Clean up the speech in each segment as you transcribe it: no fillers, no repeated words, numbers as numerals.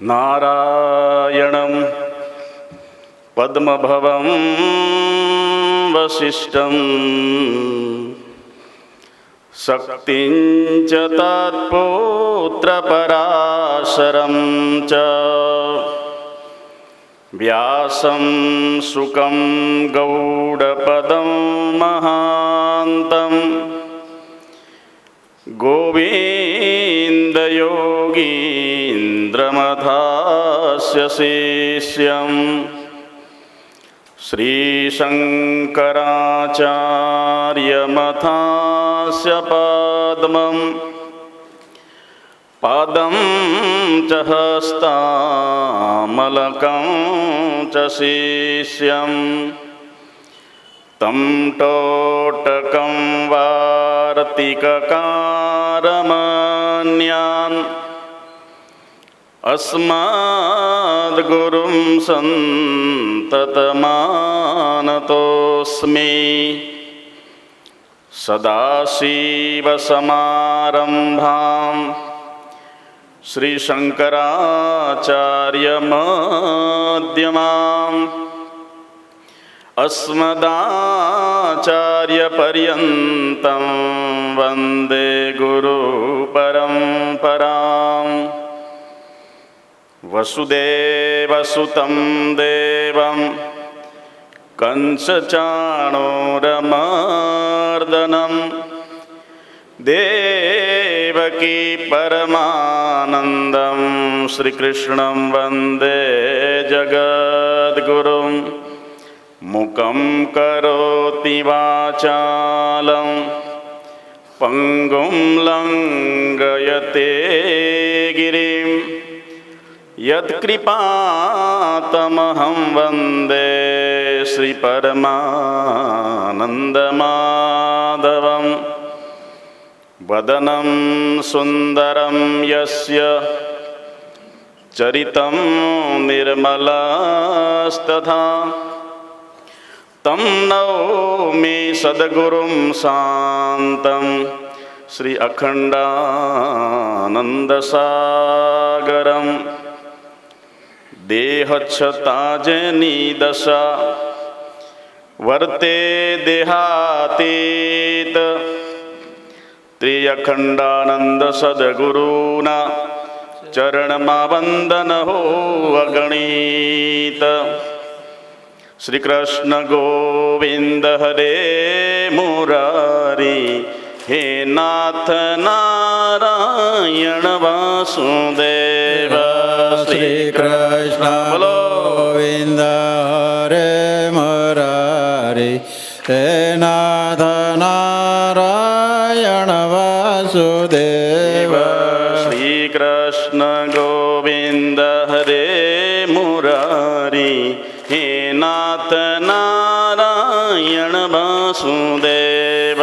नारायणं पद्मभवं वसिष्ठं शक्तिं च तत्पुत्रपराशरं च व्यासं शुकं गौडपदं महान्तं गोविन्दयोगीन्द्रमथास्य शिष्यं श्रीशङ्कराचार्यमथास्य पद्मं पादं च हस्तामलकं च शिष्यं तं टोटकं वार्तिककारमन्यान् अस्मद्गुरुं सन्ततमानतोऽस्मि। सदाशिवसमारम्भां श्रीशङ्कराचार्यमध्यमाम् अस्मदाचार्यपर्यन्तं वन्दे गुरुपरम्पराम्। वसुदेवसुतं देवं कंसचाणूरमर्दनं देवकी परमानन्दं श्रीकृष्णं वन्दे जगद्गुरुं। मुखं करोति वाचालं पङ्गुं लङ्घयते गिरिं यत्कृपातमहं वन्दे श्रीपरमानन्दमाधवं। वदनं सुन्दरं यस्य चरितं निर्मलस्तथा तं नौमि सद्गुरुं शान्तं श्री अखण्डानन्दसागरम्। देहच्छताजनी दशा वर्ते देहातीत त्रिअखण्डानन्द सद्गुरुना चरणमावन्दन हो अगणित। श्री कृष्ण गोविंद हरे मुरारी, हे नाथ नारायण वासुदेव। श्री कृष्ण गोविंद हरे मुरारी, हे नाथ नारायण वासुदेव। श्री कृष्ण गोविंद हरे मुरारी, हे नाथ नारायण वासुदेव।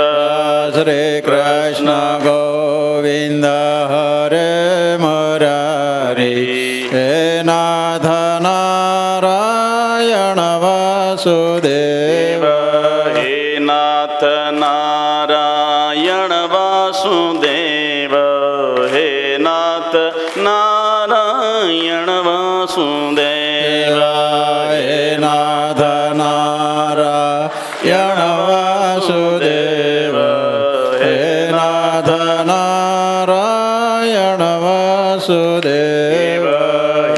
श्री कृष्ण गोविंद हरे मुरारी, हे नाथ नारायण वासुदेव। हे नाथ नारायण वासुदेव, हे नाथ नारायण वासुदेव। हे नाथ नारायण वासुदेव, हे नाथ नारायण वासुदेव।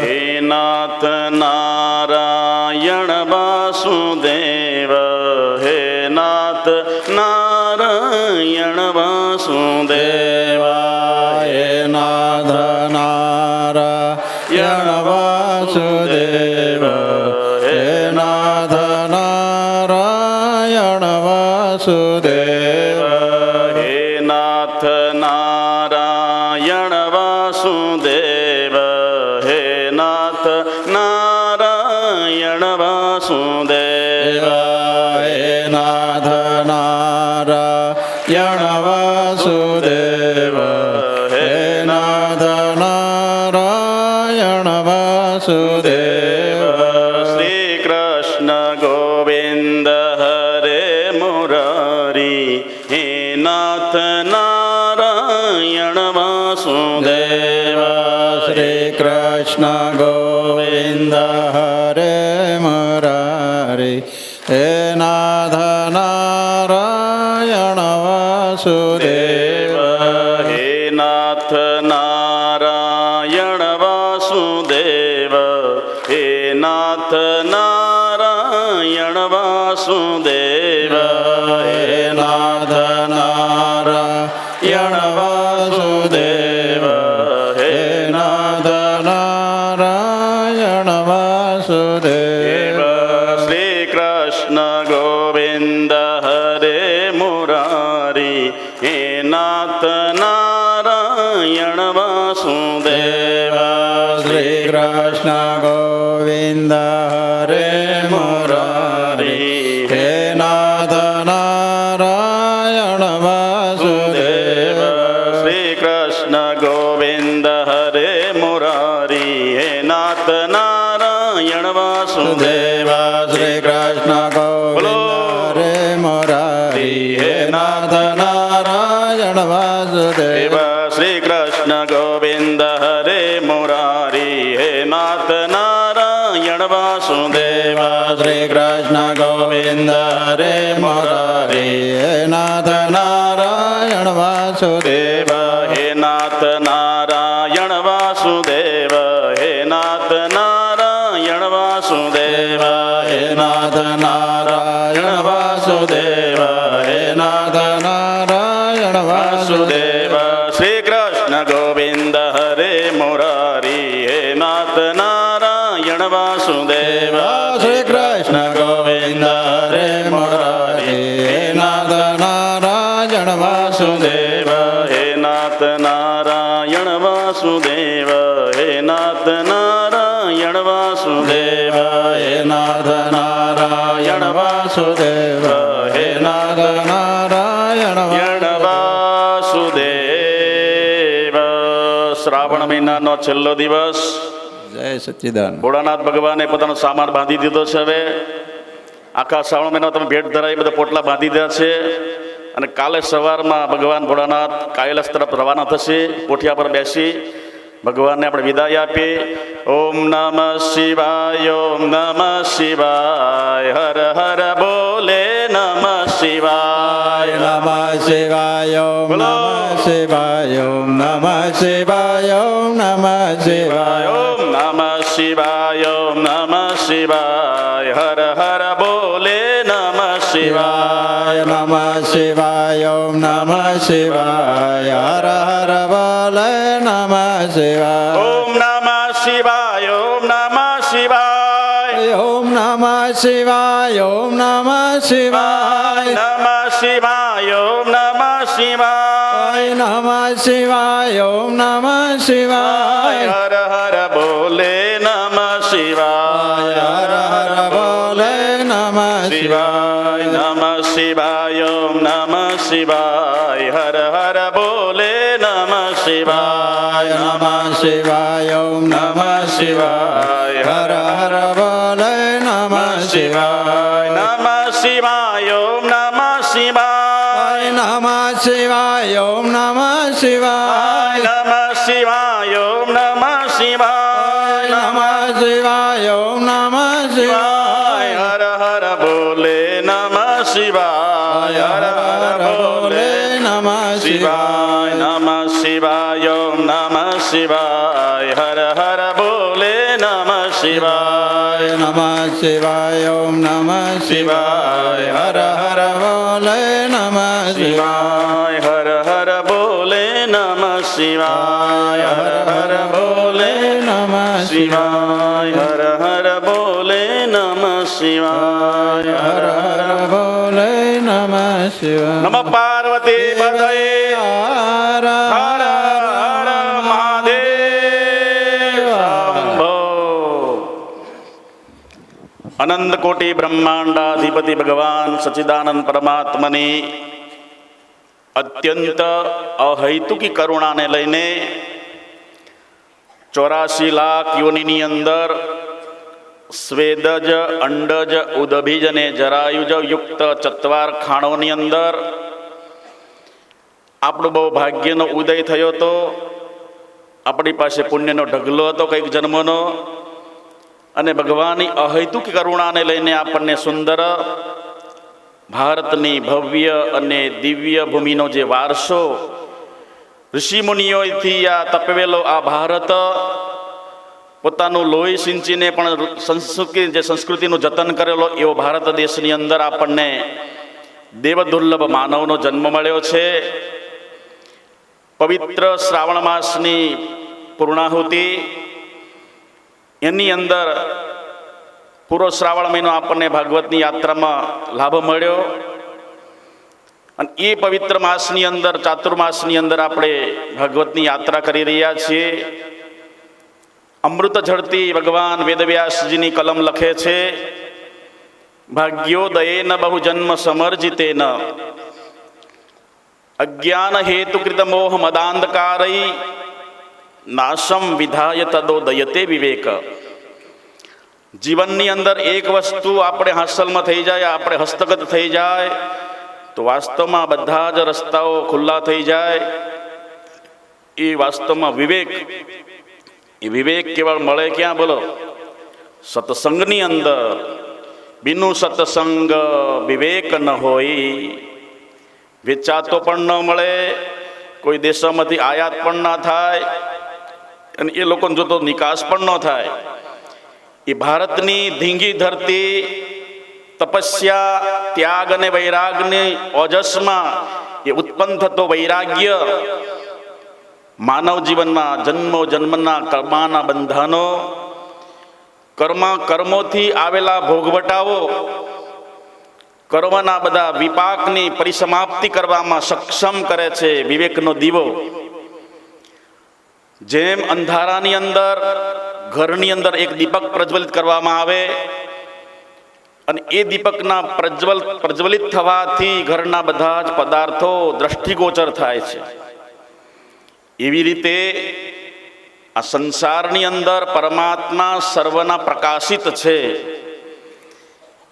हे नाथ नारायण वासुदेव, हे नाथ नारायण वासुदेव। हे नाथ नारायण वासुदेव, हे नाथ नारायण वासुदेव। हे नाथ नारायण वासुदेव, हे नाथ नारायण वासुदेव। हे नाथ नारायण वासुदेव, हे नाथ नारायण वासुदेव। श्री कृष्ण गोविंद हरे मुरारी, हे नाथ नारायण वासुदेव। શ્રી કૃષ્ણ ગોવિંદ હરે મુરારી હે નાથ નારાયણ વાસુદેવ હે નાથ નારાયણ વાસુદેવ હે નાથ નારાયણ વાસુદેવ હે નાથ નારાયણ વાસુદેવ હે નાથ નારાયણ વાસુદેવ શ્રી કૃષ્ણ ગોવિંદ હરે મુરારી હે નાથ નારાયણ વાસુદેવ શ્રી કૃષ્ણ ગોવિંદ હરે મુરારી હે નાથ નારાયણ વાસુદેવ શ્રી કૃષ્ણ ગોવિંદ હરે મુરારી હે નાથ નારાયણ વાસુદેવ શ્રી કૃષ્ણ ગોવિંદ હરે મુરારી હે નાથ નારાયણ વાસુદેવ શ્રી કૃષ્ણ ગોવિંદ હરે મુરારી હે નાથ નારાયણ વાસુદેવ શ્રી કૃષ્ણ ગોવિંદ હરે મુરારી હે નાથ નારાયણ વાસુદેવ હે નાથ નારાયણ વાસુદેવ હે નાથ નારાયણ વાસુદેવ હે નાથ નારાયણ વાસુદેવ હે નાથ નારાયણ વાસુદેવ શ્રી કૃષ્ણ ગોવિંદ હરે મુરારી હે નાથ નારાયણ વાસુદેવ શ્રી કૃષ્ણ ગોવિંદ હરે મુરારી હે નાથ નારાયણ વાસુદેવ હે નાથ નારાયણ વાસુદેવ હે નાથ નારાયણ વાસુદેવ હે નાથ નારાયણ વાસુદેવ હે નાથ નારાયણ વાસુદેવ શ્રાવણ મહિનાનો છેલ્લો દિવસ જય સચ્ચિદાનંદ ભોળાનાથ ભગવાને પોતાનો સામાન બાંધી દીધો છે. હવે આખા શ્રાવણ મહિના તમે ભેટ ધરાવી બધા પોટલા બાંધી દીધા છે અને કાલે સવારમાં ભગવાન ભોળાનાથ કાયલાસ તરફ રવાના થશે. પોઠિયા પર બેસી ભગવાનને આપણે વિદાય આપીએ. ઓમ નમઃ શિવાય ઓમ નમઃ શિવાય હર હર બોલે નમઃ શિવાય નમઃ શિવાય ઓમ નમઃ શિવાય ઓમ નમઃ શિવાય ઓમ નમઃ શિવાય ઓમ નમઃ શિવાય ઓમ નમઃ શિવાય હર હર બોલે નમઃ શિવાય નમઃ શિવાય ઓમ નમઃ શિવાય હર હર બોલે નમઃ શિવાય ઓમ નમઃ શિવાય ઓમ નમઃ શિવાય ઓમ નમઃ શિવાય ઓમ નમઃ શિવાય નમઃ શિવાય ઓમ નમઃ શિવાય નમઃ શિવાય ઓમ નમઃ શિવાય હર હર બોલે નમઃ શિવાય હર હર બોલે નમઃ શિવાય નમઃ શિવાય ઓમ નમઃ શિવાય હર હર બોલે નમઃ શિવાય નમઃ શિવાય ઓમ નમઃ શિવાય હર હર બોલે નમઃ શિવાય નમઃ શિવાય ઓમ નમઃ શિવાય નમઃ શિવાય ઓમ નમઃ શિવાય નમઃ શિવાય ઓમ નમઃ શિવાય નમઃ શિવાય ઓમ નમઃ શિવાય હર હર બોલે નમઃ શિવાય હર હર બોલે નમઃ શિવાય નમઃ શિવાય ઓમ નમઃ શિવાય હર હર બોલે નમઃ શિવાય નમઃ શિવાય ઓમ નમઃ શિવાય હર હર બોલે નમઃ શિવાય હર હર બોલે નમઃ શિવાય હર હર બોલે નમઃ શિવાય હર હર બોલે નમઃ શિવાય હર હર બોલે નમઃ શિવાય નમઃ પાર્વતી પતયે હર હર હર મહાદેવ શંભો. અનંત કોટી બ્રહ્માંડાધિપતિ ભગવાન સચ્ચિદાનંદ પરમાત્માની અત્યંત અહૈતુકી કરુણાને લઈને 84 લાખ યોનિની અંદર સ્વેદજ, અંડજ, ઉદભીજ અને જરાયુજ યુક્ત 4 ખાણોની અંદર આપણું બહુ ભાગ્યનો ઉદય થયો હતો આપણી પાસે પુણ્યનો ઢગલો હતો કંઈક જન્મનો, અને ભગવાનની અહૈતુક કરુણાને લઈને આપણને સુંદર ભારતની ભવ્ય અને દિવ્ય ભૂમિનો જે વારસો ઋષિમુનિઓથી આ તપવેલો આ ભારત પોતાનું લોહી સિંચીને પણ સંસ્કૃતિનું જતન કરેલો એવો ભારત દેશની અંદર આપણને દેવદુર્લભ માનવનો જન્મ મળ્યો છે. પવિત્ર શ્રાવણ માસની પૂર્ણાહુતિ, એની અંદર પૂરો શ્રાવણ મહિનો આપણને ભાગવતની યાત્રામાં લાભ મળ્યો. અને એ પવિત્ર માસની અંદર ચાતુર્માસની અંદર આપણે ભાગવતની યાત્રા કરી રહ્યા છીએ. અમૃત ઝડતી ભગવાન વેદવ્યાસજીની કલમ લખે છે, ભાગ્યોદયેન બહુ જન્મ સમર્જિતેન અજ્ઞાન હેતુકૃત મોહ મદાંધકારૈ નાશમ વિધાય તદોદયતે વિવેક. જીવનની અંદર એક વસ્તુ આપણે હાંસલમાં થઈ જાય, આપણે હસ્તગત થઈ જાય તો વાસ્તવમાં બધા જ રસ્તાઓ ખુલ્લા થઈ જાય. એ વાસ્તવમાં વિવેક, એ વિવેક કેવળ મળે ક્યાં બોલો? સત્સંગની અંદર. બિનું સત્સંગ વિવેક ન હોય. વેચાતો પણ ન મળે, કોઈ દેશોમાંથી આયાત પણ ના થાય, અને એ લોકોને જોતો નિકાસ પણ ન થાય. એ ભારતની ધીંગી ધરતી તપસ્યા, ત્યાગ અને વૈરાગની ઓજસમાં એ ઉત્પન્ન થતો વૈરાગ્ય માનવ જીવનમાં જન્મો જન્મના કર્મના બંધનો, કર્મોથી આવેલા ભોગવટાઓ, કર્મના બધા વિપાકની પરિસમાપ્તિ કરવામાં સક્ષમ કરે છે વિવેકનો દીવો. જેમ અંધારાની અંદર ઘરની અંદર એક દીપક પ્રજ્વલિત કરવામાં આવે અને એ દીપકના પ્રજ્વલિત થવાથી ઘરના બધા જ પદાર્થો દ્રષ્ટિગોચર થાય છે, એવી રીતે આ સંસારની અંદર પરમાત્મા સર્વના પ્રકાશિત છે.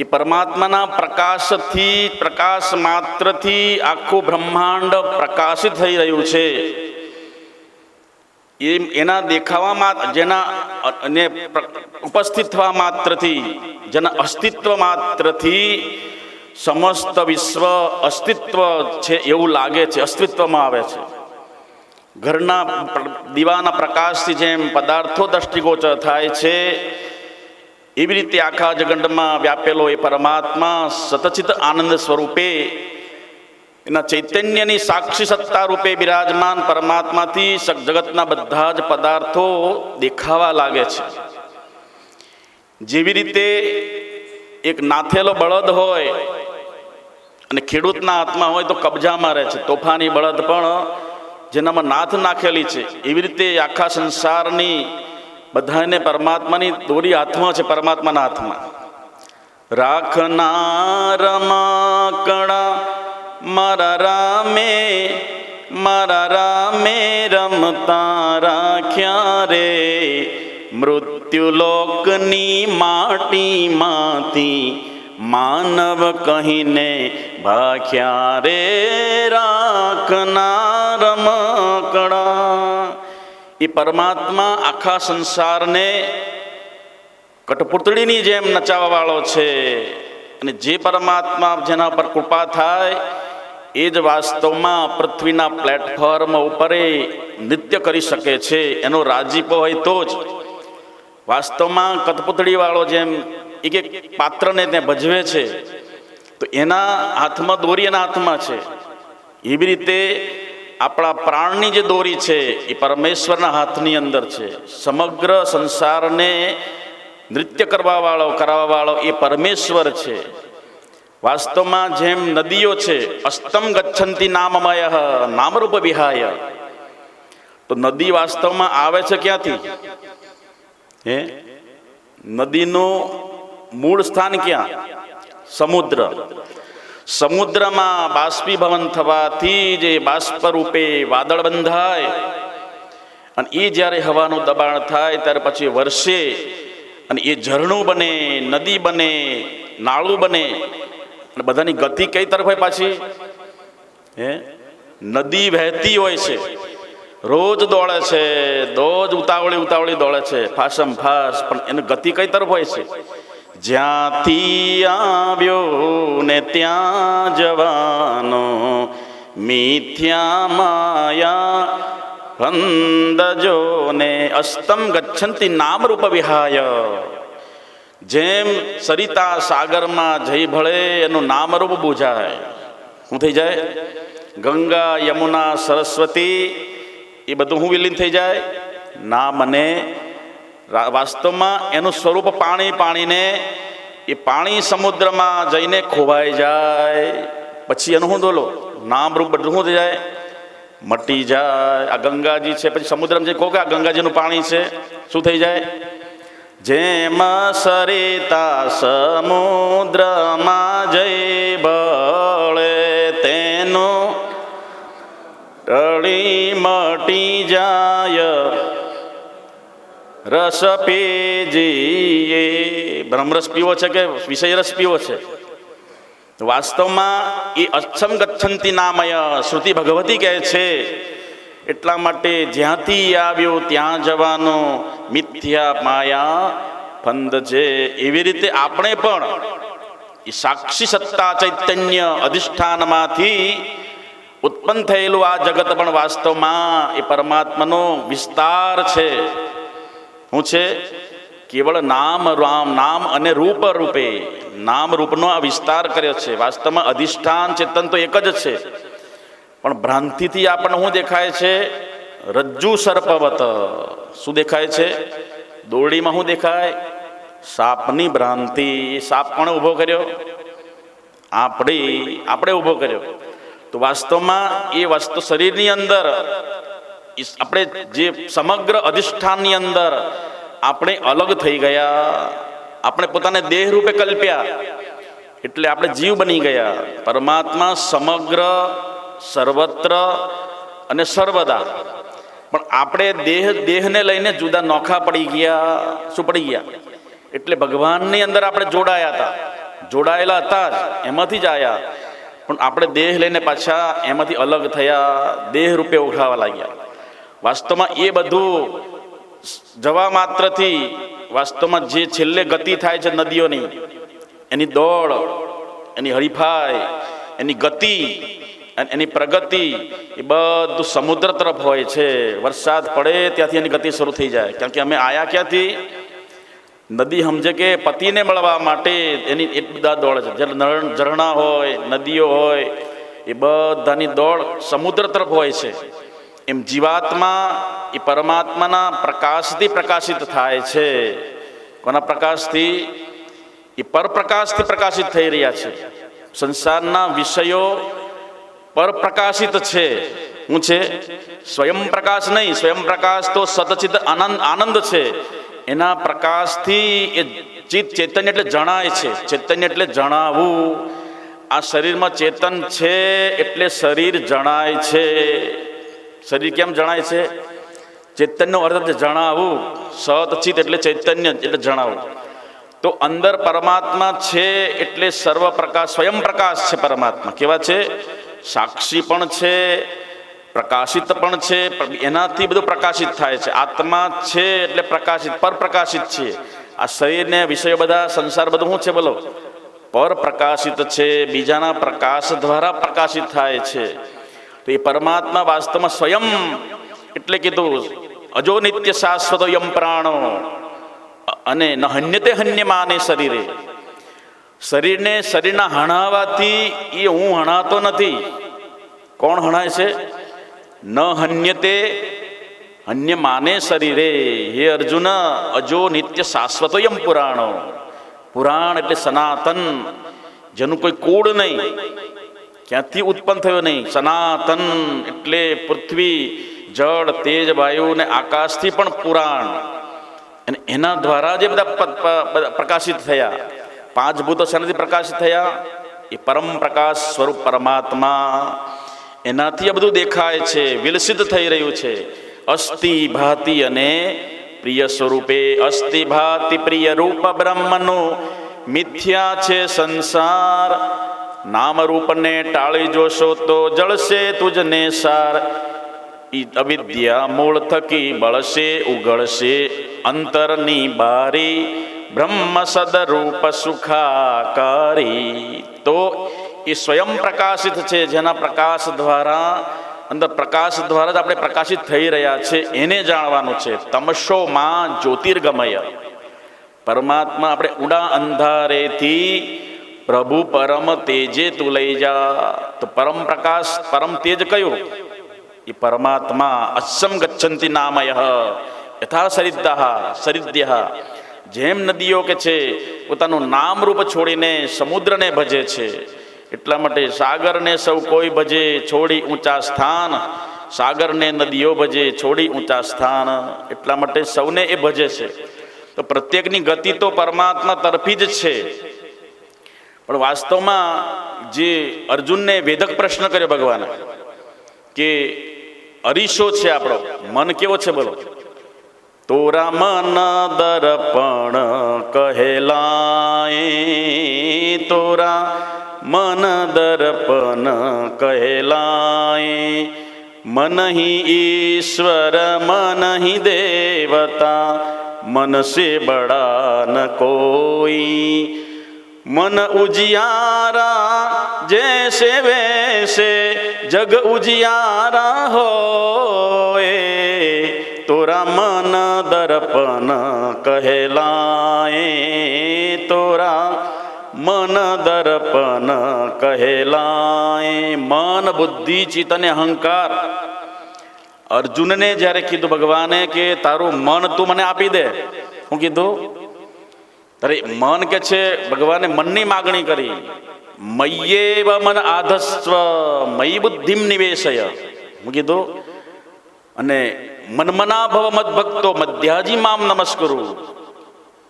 એ પરમાત્માના પ્રકાશથી, પ્રકાશ માત્રથી આખું બ્રહ્માંડ પ્રકાશિત થઈ રહ્યું છે. એના દેખાવામાં, જેના અને ઉપસ્થિત થવા માત્રથી, જેના અસ્તિત્વ માત્રથી સમસ્ત વિશ્વ અસ્તિત્વ છે એવું લાગે છે, અસ્તિત્વમાં આવે છે. ઘરના દીવાના પ્રકાશથી જેમ પદાર્થો દ્રષ્ટિગોચર થાય છે, એવી રીતે આખા જગતમાં વ્યાપેલો એ પરમાત્મા સતચિત આનંદ સ્વરૂપે એના ચૈતન્યની સાક્ષી સત્તા રૂપે બિરાજમાન પરમાત્માથી જગતના બધા જ પદાર્થો દેખાવા લાગે છે. જેવી રીતે એક નાથેલો બળદ હોય અને ખેડૂતના હાથમાં હોય તો કબજામાં રહે છે, તોફાની બળદ પણ જેનામાં નાથ નાખેલી છે, એવી રીતે આખા સંસારની બધાને પરમાત્માની દોરી હાથમાં છે, પરમાત્માના હાથમાં. રાખનાર કણા મારા રામે રમતા રાખ્યા રે, મૃત્યુલોકની માટીમાંથી માનવ કહીને ભાખ્યા રે. રાખનાર કણા, એ પરમાત્મા આખા સંસારને કઠપૂતળીની જેમ નચાવવા વાળો છે. અને જે પરમાત્મા જેના પર કૃપા થાય એ જ વાસ્તવમાં પૃથ્વીના પ્લેટફોર્મ ઉપર નૃત્ય કરી શકે છે. એનો રાજીપો હોય તો જ વાસ્તવમાં કઠપૂતળી વાળો જેમ એક એક પાત્રને ત્યાં ભજવે છે, તો એના હાથમાં દોરી એના હાથમાં છે. એવી રીતે આપણા પ્રાણની જે દોરી છે એ પરમેશ્વરના હાથની અંદર છે. સમગ્ર સંસારને નૃત્ય કરાવવા વાળો એ પરમેશ્વર છે. વાસ્તવમાં જેમ નદીઓ છે, અસ્તમ ગચ્છંતી નામમય નામરૂપ વિહાય, તો નદી વાસ્તવમાં આવે છે ક્યાંથી? નદીનું મૂળ સ્થાન ક્યાં? સમુદ્ર. સમુદ્રમાં બાષ્પીભવન થવાથી જે બાષ્પ રૂપે વાદળ બંધાય અને એ જ્યારે હવાનું દબાણ થાય ત્યારે પછી વર્ષે અને એ ઝરણું બને, નદી બને, નાળું બને. અને બધાની ગતિ કઈ તરફ હોય પાછી? નદી વહેતી હોય છે રોજ દોડે છે, રોજ ઉતાવળી દોડે છે, ફાસમ ફાસ, પણ એની ગતિ કઈ તરફ હોય છે? જ્યાંથી આવ્યો ને ત્યાં જવાનો, મિથ્યા માયા વંદજો ને અસ્તમ ગચ્છંતી નામ રૂપ વિહાય. જેમ સરિતા સાગરમાં જઈ ભળે એનું નામરૂપ બુઝાય. શું થઈ જાય? ગંગા, યમુના, સરસ્વતી એ બધું શું વિલીન થઈ જાય? નામ. અને વાસ્તવમાં એનું સ્વરૂપ પાણીને એ પાણી સમુદ્રમાં જઈને ખોવાઈ જાય. પછી એનું શું બોલો? નામરૂપ બધું શું થઈ જાય? મટી જાય. આ ગંગાજી છે, પછી સમુદ્રમાં જે કહો કે આ ગંગાજીનું પાણી છે, શું થઈ જાય? જેમ સરિતા સમુદ્રમાં જઈ બળે તેનું ટળી મટી જાય. રસ પીજીએ. બ્રહ્મરસ પીવો છે કે વિષય રસ પીવો છે? વાસ્તવમાં એ અક્ષમ ગચ્છંતી નામય શ્રુતિ ભગવતી કહે છે. એટલા માટે જ્યાંથી આવ્યો ત્યાં જવાનું, મિથ્યા માયા ફંદ છે. એવી રીતે આપણે પણ એ સાક્ષી સત્તા ચૈતન્ય અધિષ્ઠાનમાંથી ઉત્પન્ન થયેલું આ જગત પણ વાસ્તવમાં એ પરમાત્માનો વિસ્તાર છે. શું છે? કેવળ નામ અને રૂપ રૂપે નામ રૂપનો આ વિસ્તાર કર્યો છે. વાસ્તવમાં અધિષ્ઠાન ચેતન તો એક જ છે, પણ ભ્રાંતિથી આપણને શું દેખાય છે? રજ્જુ સર્પવત. શું દેખાય છે? દોરડીમાં શું દેખાય? સાપની ભ્રાંતિ. સાપ કોણે ઊભો કર્યો? આપણે ઊભો કર્યો. તો વાસ્તવમાં એ વસ્તુ શરીરની અંદર આપણે જે સમગ્ર અધિષ્ઠાનની અંદર આપણે અલગ થઈ ગયા. આપણે પોતાને દેહ રૂપે કલ્પ્યા, એટલે આપણે જીવ બની ગયા. પરમાત્મા સમગ્ર, સર્વત્ર અને સર્વદા. પણ આપણે દેહને લઈને જુદા નોખા પડી ગયા. શું પડી ગયા? એટલે ભગવાનની અંદર આપણે જોડાયેલા હતા જ, એમાંથી જ આવ્યા. પણ આપણે દેહ લઈને પાછા એમાંથી અલગ થયા, દેહ રૂપે ઓળખાવા લાગ્યા. વાસ્તવમાં એ બધું જવા માત્રથી વાસ્તવમાં જે છેલ્લે ગતિ થાય છે નદીઓની, એની દોડ, એની હરીફાઈ, એની ગતિ, એની પ્રગતિ, એ બધું સમુદ્ર તરફ હોય છે. વરસાદ પડે ત્યાંથી એની ગતિ શરૂ થઈ જાય. કારણ કે અમે આયા ક્યાંથી? નદી સમજે કે પતિને મળવા માટે એની એ બધા દોડ છે. જ્યારે ઝરણા હોય, નદીઓ હોય, એ બધાની દોડ સમુદ્ર તરફ હોય છે. એમ જીવાત્મા એ પરમાત્માના પ્રકાશથી પ્રકાશિત થાય છે. કોના પ્રકાશથી? એ પરપ્રકાશથી પ્રકાશિત થઈ રહ્યા છે. સંસારના વિષયો પરપ્રકાશિત છે. શું છે? સ્વયં પ્રકાશ નહીં. સ્વયં પ્રકાશ તો સતચિત આનંદ છે. એના પ્રકાશથી એ ચિત્ત ચૈતન્ય એટલે જણાય છે. ચૈતન્ય એટલે જણાવવું. આ શરીરમાં ચેતન છે એટલે શરીર જણાય છે. શરીર કેમ જણાય છે? ચૈતન્યનો અર્થ છે જણાવવું. સતચિત એટલે ચૈતન્ય એટલે જણાવવું. તો અંદર પરમાત્મા છે એટલે સર્વ પ્રકાશ, સ્વયં પ્રકાશ છે પરમાત્મા. કેવા છે? સાક્ષી પણ છે, પ્રકાશિત પણ છે. એનાથી બધું પ્રકાશિત થાય છે. આત્મા છે એટલે પ્રકાશિત, પર પ્રકાશિત છે. આ શરીરને વિષયો બધા, સંસાર બધું શું છે બોલો? પર પ્રકાશિત છે. બીજાના પ્રકાશ દ્વારા પ્રકાશિત થાય છે. તો એ પરમાત્મા વાસ્તવમાં સ્વયં એટલે કીધું અજો નિત્ય શાશ્વતો યમ પ્રાણો અને ન હન્યતે હન્યમાને શરીરે. શરીરને શરીરના હણાવાથી એ હું હણાતો નથી. કોણ હણાય છે? ન હન્યતે હન્યમાને શરીરે. હે અર્જુન, અજો નિત્ય શાશ્વતો યમ પુરાણો. પુરાણ એટલે સનાતન, જેનું કોઈ કૂળ નહીં, ક્યાંથી ઉત્પન્ન થયો નહીં. સનાતન એટલે પૃથ્વી, જળ, તેજ, વાયુ ને આકાશથી પણ પુરાણ. અને એના દ્વારા જે બધા પ્રકાશિત થયા, પાંચ ભૂતો શેનાથી પ્રકાશિત થયા? એ પરમ પ્રકાશ સ્વરૂપ પરમાત્મા. એનાથી આ બધું દેખાય છે, વિલસિત થઈ રહ્યું છે. અસ્થિ ભાતિ અને પ્રિય સ્વરૂપે. અસ્થિ ભાતિ પ્રિય રૂપ બ્રહ્મનું મિથ્યા છે સંસાર. નામ રૂપને ટાળી જોશો તો જળશે તુજને સાર. ઈ અવિદ્યા મૂળ થકી બળશે ઉગળશે અંતરની બારી બ્રહ્મ સદરૂપ સુખાકારી. તો એ સ્વયં પ્રકાશિત છે, જેના પ્રકાશ દ્વારા અંદર પ્રકાશ દ્વારા જ આપણે પ્રકાશિત થઈ રહ્યા છે, એને જાણવાનું છે. તમશો માં જ્યોતિર્ગમય, પરમાત્મા આપણે ઊંડા અંધારેથી પ્રભુ પરમ તેજે તું લઈ જા. તો પરમ પ્રકાશ પરમ તેજ કયું? એ પરમાત્મા. અસમ ગચ્છન્તિ નામય યથા સરિદ્યઃ, જેમ નદીઓ કે છે પોતાનું નામ રૂપ છોડીને સમુદ્રને ભજે છે, એટલા માટે સાગરને સૌ કોઈ ભજે છોડી ઊંચા સ્થાન, સાગરને નદીઓ ભજે છોડી ઊંચા સ્થાન, એટલા માટે સૌને એ ભજે છે. તો પ્રત્યેકની ગતિ તો પરમાત્મા તરફી જ છે. પણ વાસ્તવમાં જે અર્જુનને વેદક પ્રશ્ન કર્યો ભગવાને કે અરીસો છે આપણો મન કેવો છે, બોલો? તોરા મન દર્પણ કહેલાય, તોરા મન દર્પણ કહેલાય, મન હી ઈશ્વર મન હી દેવતા, मन से बड़ा न कोई, मन उजियारा जैसे वैसे जग उजियारा होए, तोरा मन दर्पण कहलाए, तोरा मन दर्पण कहलाए. मन बुद्धि चित्त અને અહંકાર અર્જુનને જ્યારે કીધું ભગવાને કે તારું મન તું મને આપી દે, હું કીધું તારે મન કે છે, ભગવાને મનની માગણી કરી. મય્યેવ મન આધસ્વ મયી બુદ્ધિમ નિવેશય, હું કીધું. અને મન્મના ભવ મદ્ભક્તો મધ્યાજી મામ નમસ્કુરુ,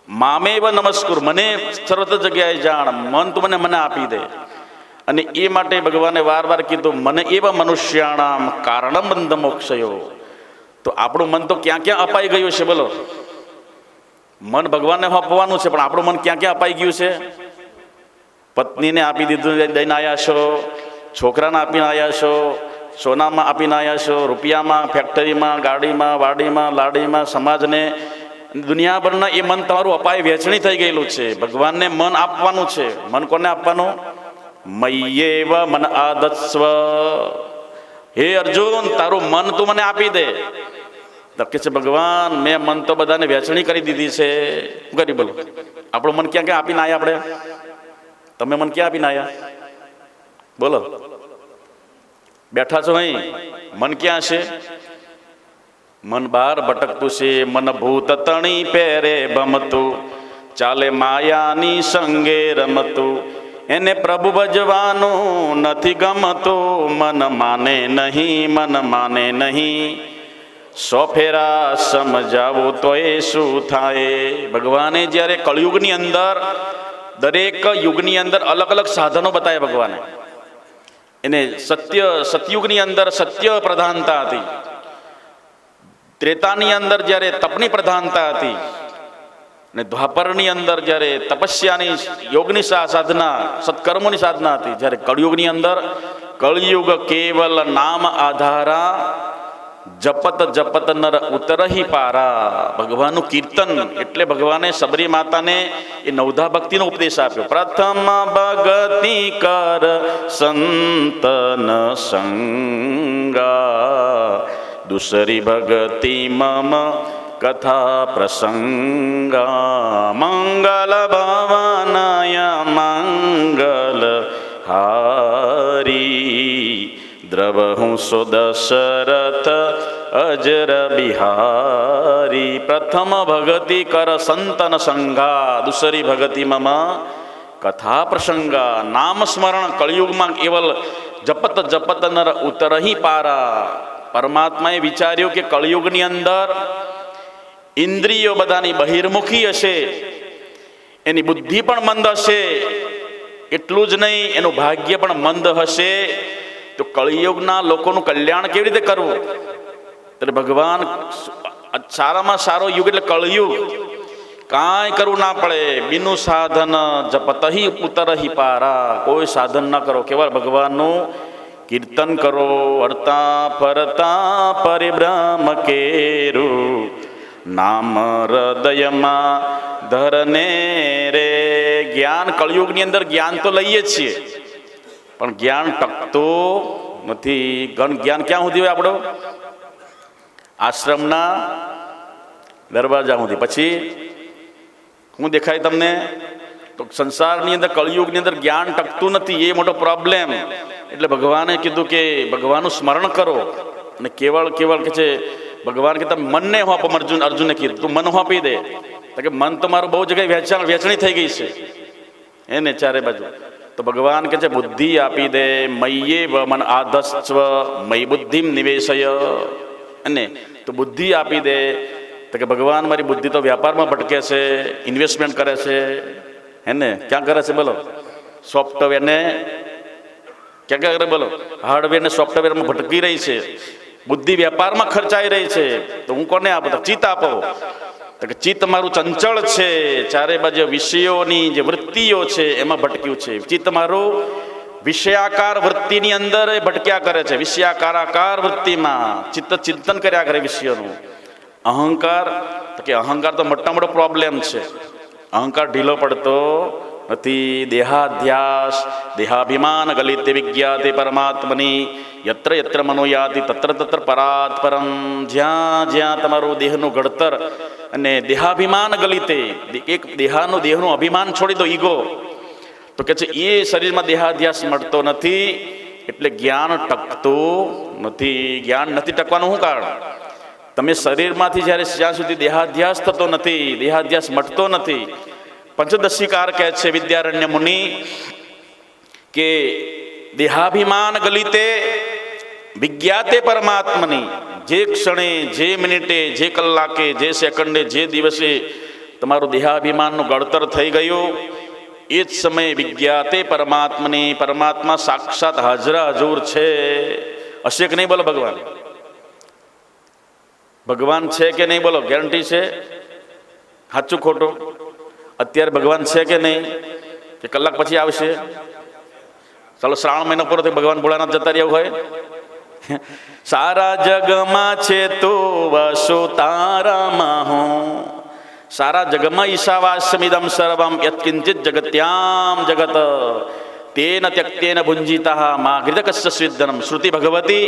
મામેવ નમસ્કુરુ, મને સર્વત્ર જગ્યાએ જાણ, મન તું મને આપી દે. અને એ માટે ભગવાને વાર વાર કીધું મને એવા મનુષ્યાણામ કારણમ બંધ મોક્ષયો. તો આપણું મન તો ક્યાં ક્યાં અપાઈ ગયું છે, બોલો? મન ભગવાનને આપવાનું છે, પણ આપણું મન ક્યાં ક્યાં અપાઈ ગયું છે? પત્નીને આપી દીધું દઈને આવ્યા છો, છોકરાને આપીને આવ્યા છો, સોનામાં આપીને આવ્યા છો, રૂપિયામાં, ફેક્ટરીમાં, ગાડીમાં, વાડીમાં, લાડીમાં, સમાજને, દુનિયાભરના એ મન તમારું અપાય વેચણી થઈ ગયેલું છે. ભગવાનને મન આપવાનું છે. મન કોને આપવાનું? મય્યેવ મન આદસ્વ, હે અર્જુન તારું મન તું મને આપી દે. તો કે છે ભગવાન મેં મન તો બધાને વેચણી કરી દીધી છે. શું કરી બોલો? આપણું મન ક્યાં ક્યાં આપીને આવ્યા આપણે? તમે મન ક્યાં આપીને આવ્યા બોલો? બેઠા છો અહીં, મન ક્યાં છે? મન બહાર ભટકતું છે. મન ભૂત તણી પહેરે બમતું, ચાલે માયાની સંગે રમતું, એને પ્રભુ ભજવાનું નથી ગમતું. મન માને નહીં, મન માને નહીં, સો ફેરા સમજાવું તો એ શું થાય? ભગવાને જ્યારે કળયુગની અંદર દરેક યુગની અંદર અલગ અલગ સાધનો બતાવ્યા ભગવાને. એને સતયુગની અંદર સત્ય પ્રધાનતા હતી, ત્રેતાની અંદર જ્યારે તપની પ્રધાનતા હતી, અને દ્વાપરની અંદર જ્યારે તપસ્યાની યોગની સાધના સત્કર્મોની સાધના હતી, જ્યારે કળયુગની અંદર કળયુગ કેવલ નામ આધારા જપત જપત નર ઉતરહી પારા. ભગવાનનું કીર્તન એટલે ભગવાને સબરી માતાને એ નવધા ભક્તિનો ઉપદેશ આપ્યો. પ્રથમ ભક્તિ કર સંતન સંગા, દુસરી ભક્તિ મમ કથા પ્રસંગા. મંગલ ભવનય મંગલ હારી, દ્રવહું સુદશરથ અજર બિહારી. પ્રથમ ભગતિ કર સંતન સંગા, દુસરી ભગતિ મમ કથા પ્રસંગા. નામ સ્મરણ કળયુગમાં કેવલ જપત જપત નર ઉતરહી પારા. પરમાત્માએ વિચાર્યું કે કળયુગની અંદર ઇન્દ્રિયો બધાની બહિર્મુખી હશે, એની બુદ્ધિ પણ મંદ હશે, એટલું જ નહીં એનું ભાગ્ય પણ મંદ હશે. તો કળિયુગના લોકોનું કલ્યાણ કેવી રીતે કરવું? એટલે ભગવાન સારામાં સારો યુગ એટલે કળયુગ. કાંઈ કરવું ના પડે, બીનું સાધન જપતહી ઉતરહી પારા. કોઈ સાધન ના કરો, કેવળ ભગવાનનું કીર્તન કરો હરતા ફરતા પરિભ્રમ કેરું, નામ હૃદયમાં ધરને રે. જ્ઞાન કળયુગની અંદર જ્ઞાન તો લઈએ છીએ, પણ જ્ઞાન ટકતું નથી. જ્ઞાન ક્યાં સુધી હોય આપણો? આશ્રમના દરવાજા સુધી. પછી શું દેખાય તમને? તો સંસારની અંદર કળયુગની અંદર જ્ઞાન ટકતું નથી, એ મોટો પ્રોબ્લેમ. એટલે ભગવાને કીધું કે ભગવાનનું સ્મરણ કરો. અને કેવળ કે છે ભગવાન કે તમે મનને હોપો. અર્જુને કીધું તું મન હોપી દે. તો કે મન તો મારું બહુ જગ્યાએ વેચણી થઈ ગઈ છે એને ચારે બાજુ. તો ભગવાન કે છે બુદ્ધિ આપી દે. મય્યે મન આધસ્વ મયી બુદ્ધિમ નિવેશય. અને તો બુદ્ધિ આપી દે. તો કે ભગવાન મારી બુદ્ધિ તો વ્યાપારમાં ભટકે છે, ઇન્વેસ્ટમેન્ટ કરે છે. હે ને ક્યાં કરે છે બોલો? સોફ્ટવેરને ક્યાં કરે બોલો? હાર્ડવેર ને સોફ્ટવેરમાં ભટકી રહી છે. બુદ્ધિ વ્યાપારમાં ખર્ચાઈ રહી છે. તો હું કોને આપો? ચિત્ત આપો. તો કે ચિત્ત મારું ચંચળ છે, ચારે બાજુ વિષયોની જે વૃત્તિઓ છે એમાં ભટક્યું છે. ચિત્ત મારું વિષયાકાર વૃત્તિની અંદર ભટક્યા કરે છે. વિષયાકારાકાર વૃત્તિમાં ચિત્ત ચિંતન કર્યા કરે વિષયોનું. અહંકાર, તો કે અહંકાર તો મોટા મોટો પ્રોબ્લેમ છે. અહંકાર ઢીલો પડતો નથી. દેહાધ્યાસ દેહાભિમાન ગલિત વિજ્ઞાતે પરમાત્મની યત્ર યત્ર મનોયાતિ તત્ર તત્ર પરાત પરમ. જ્યાં જ્યાં તમારું દેહનું ઘડતર અને દેહાભિમાન ગલિતે, એક દેહનું અભિમાન છોડી દો, ઈગો, તો કે છે એ શરીરમાં દેહાધ્યાસ મળતો નથી. એટલે જ્ઞાન ટકતું નથી. જ્ઞાન નથી ટકવાનું શું કારણ? તમે શરીરમાંથી જ્યાં સુધી દેહાધ્યાસ થતો નથી, દેહાધ્યાસ મટતો નથી. પંચદશીકાર કહે છે વિદ્યારણ્ય મુનિ કે દેહાભિમાન ગલિતે વિજ્ઞાતે પરમાત્મની. જે ક્ષણે, જે મિનિટે, જે કલાકે, જે સેકન્ડે, જે દિવસે તમારું દેહાભિમાનનું ગળતર થઈ ગયું, એ જ સમયે વિજ્ઞાતે પરમાત્મની, પરમાત્મા સાક્ષાત હાજરા હજૂર છે. હશે કે નહીં બોલો? ભગવાન છે કે નહીં બોલો? ગેરંટી છે? સાચું ખોટું? અત્યારે ભગવાન છે કે નહીં? કે કલાક પછી આવશે? ચાલો શ્રાવણ મહિનો પૂરો થઈ ભગવાન ભોળાનાથ જતા રહ્યા હોય. સારા જગમાં છે તો વસો તારામાં હું, સારા જગમાં ઈશાવાસ્યમિદમ સર્વમ યત્કિંચિત જગત્યામ જગત તેન ત્યક્તેન ભુંજીતા મા ઘૃતકસ્ય સ્વિદ્ધનમ. શ્રુતિ ભગવતી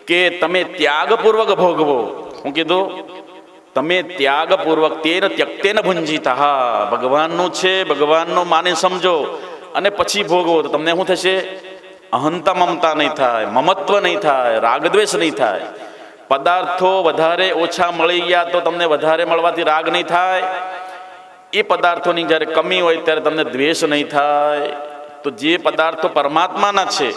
કે તમે ત્યાગપૂર્વક ભોગવો. હું કીધું? તમે ત્યાગપૂર્વક તેન ત્યક્તેન ભુંજીતા. ભગવાનનું છે, ભગવાનનું માને સમજો અને પછી ભોગવો. તો તમને શું થશે? અહંતા મમતા નહીં થાય, મમત્વ નહીં થાય, રાગદ્વેષ નહીં થાય. પદાર્થો વધારે ઓછા મળી ગયા તો તમને વધારે મળવાથી રાગ નહીં થાય. એ પદાર્થોની જ્યારે કમી હોય ત્યારે તમને દ્વેષ નહીં થાય. તો જે પદાર્થો પરમાત્માના છે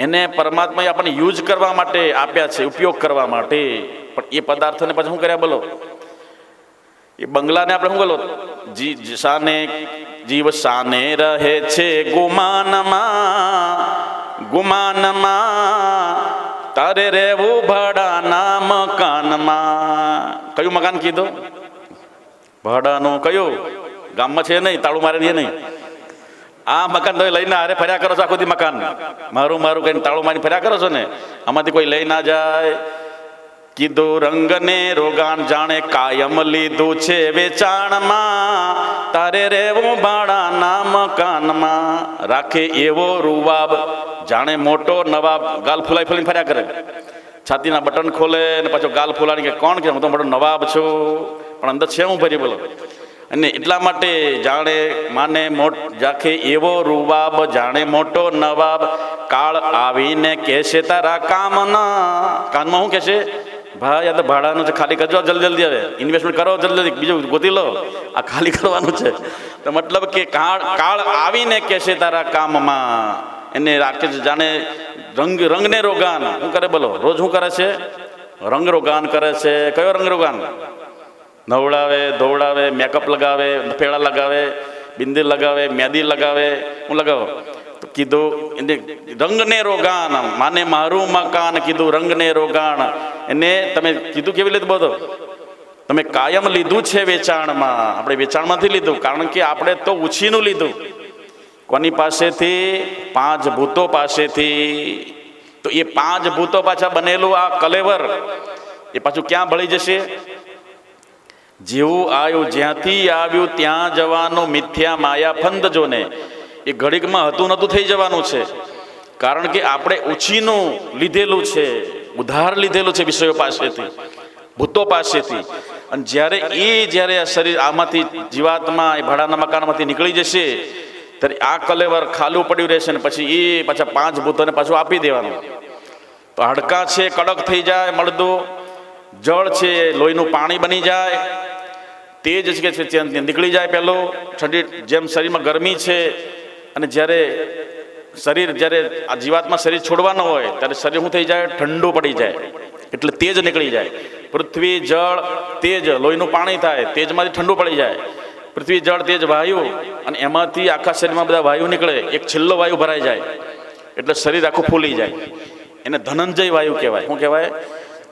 એને પરમાત્માએ આપણને યુઝ કરવા માટે આપ્યા છે, ઉપયોગ કરવા માટે. પણ એ પદાર્થોને પછી શું કર્યા બોલો? એ બંગલાને આપણે શું બોલો? જીવ સાને રહે છે ગુમાનમાં, તારે રહેવું ભાડાના મકાનમાં. કયું મકાન કીધું? ભાડાનું. કયું? ગામમાં છે નહીં, તાળું મારે નહીં. આ મકાન તમે લઈને અરે ફર્યા કરો છો આખું મકાન મારું મારું કહીને તાળું મારી ફર્યા કરો છો ને, આમાંથી કોઈ લઈ ના જાય. કીધું રંગને રોગાન જાણે કાયમ લીધું છે વેચાણમાં, તારે રહેવું ભાડાના મકાનમાં. રાખે એવો રૂવાબ જાણે મોટો નવાબ. ગાલ ફૂલાઈ ફૂલીને ફર્યા કરે, છાતીના બટન ખોલે ને પાછો ગાલ ફૂલાણી કે કોણ કે હું તો મોટો નવાબ છું, પણ અંદર છે હું ભરી બોલો. અને એટલા માટે જાણે માને રાખે એવો રૂવાબ જાણે મોટો નવાબ, કાળ આવીને કહેશે તારા કામના. કાનમાં શું કહેશે? ભાઈ આ તો ભાડાનું છે, ખાલી કરજો જલ્દી હવે, ઇન્વેસ્ટમેન્ટ કરો જલ્દી, બીજું ગોતી લો, આ ખાલી કરવાનું છે. તો મતલબ કે કાળ આવીને કહેશે તારા કામમાં. એને રાખે છે જાણે રંગને રોગાન. શું કરે બોલો? રોજ શું કરે છે? રંગ રોગાન કરે છે. કયો રંગ રોગાન? નવડાવે, ધોવડાવે, મેકઅપ લગાવે, ફેડા લગાવે, બિંદી લગાવે, મહેંદી લગાવે. હું લગાવો તો કીધું એને રંગને રોગાન. માને મારું મકાન કીધું રંગને રોગાણ. એને તમે કીધું કેવી રીતે બોલો? તમે કાયમ લીધું છે વેચાણમાં. આપણે વેચાણમાંથી લીધું, કારણ કે આપણે તો ઉછીનું લીધું. કોની પાસેથી? 5 ભૂતો પાસેથી. તો એ 5 ભૂતો પાછા બનેલું આ કલેવર એ પાછું ક્યાં ભળી જશે? જેવું આવ્યું જ્યાંથી આવ્યું ત્યાં જવાનું. મિથ્યા માયા ફંદ જોને એ ઘડીકમાં હતું નતું થઈ જવાનું છે. કારણ કે આપણે ઉછીનું લીધેલું છે, ઉધાર લીધેલું છે વિષયો પાસેથી, ભૂતો પાસેથી. અને જ્યારે આ શરીર આમાંથી જીવાત્મા એ ભાડાના મકાનમાંથી નીકળી જશે ત્યારે આ કલેવર ખાલું પડ્યું રહેશે ને પછી એ પાછા 5 ભૂતોને પાછું આપી દેવાનું. તો હાડકાં છે કડક થઈ જાય, મળદું જળ છે લોહીનું પાણી બની જાય, તેજ છે નીકળી જાય. પેલું ઠંડી જેમ શરીરમાં ગરમી છે અને જ્યારે આ જીવાત્મા શરીર છોડવાનો હોય ત્યારે શરીર શું થઈ જાય? ઠંડુ પડી જાય, એટલે તેજ નીકળી જાય. પૃથ્વી જળ તેજ લોહીનું પાણી થાય, તેજમાંથી ઠંડુ પડી જાય. પૃથ્વી જળ તેજ વાયુ, અને એમાંથી આખા શરીરમાં બધા વાયુ નીકળે, એક છેલ્લો વાયુ ભરાઈ જાય એટલે શરીર આખું ફૂલી જાય. એને ધનંજય વાયુ કહેવાય. શું કહેવાય?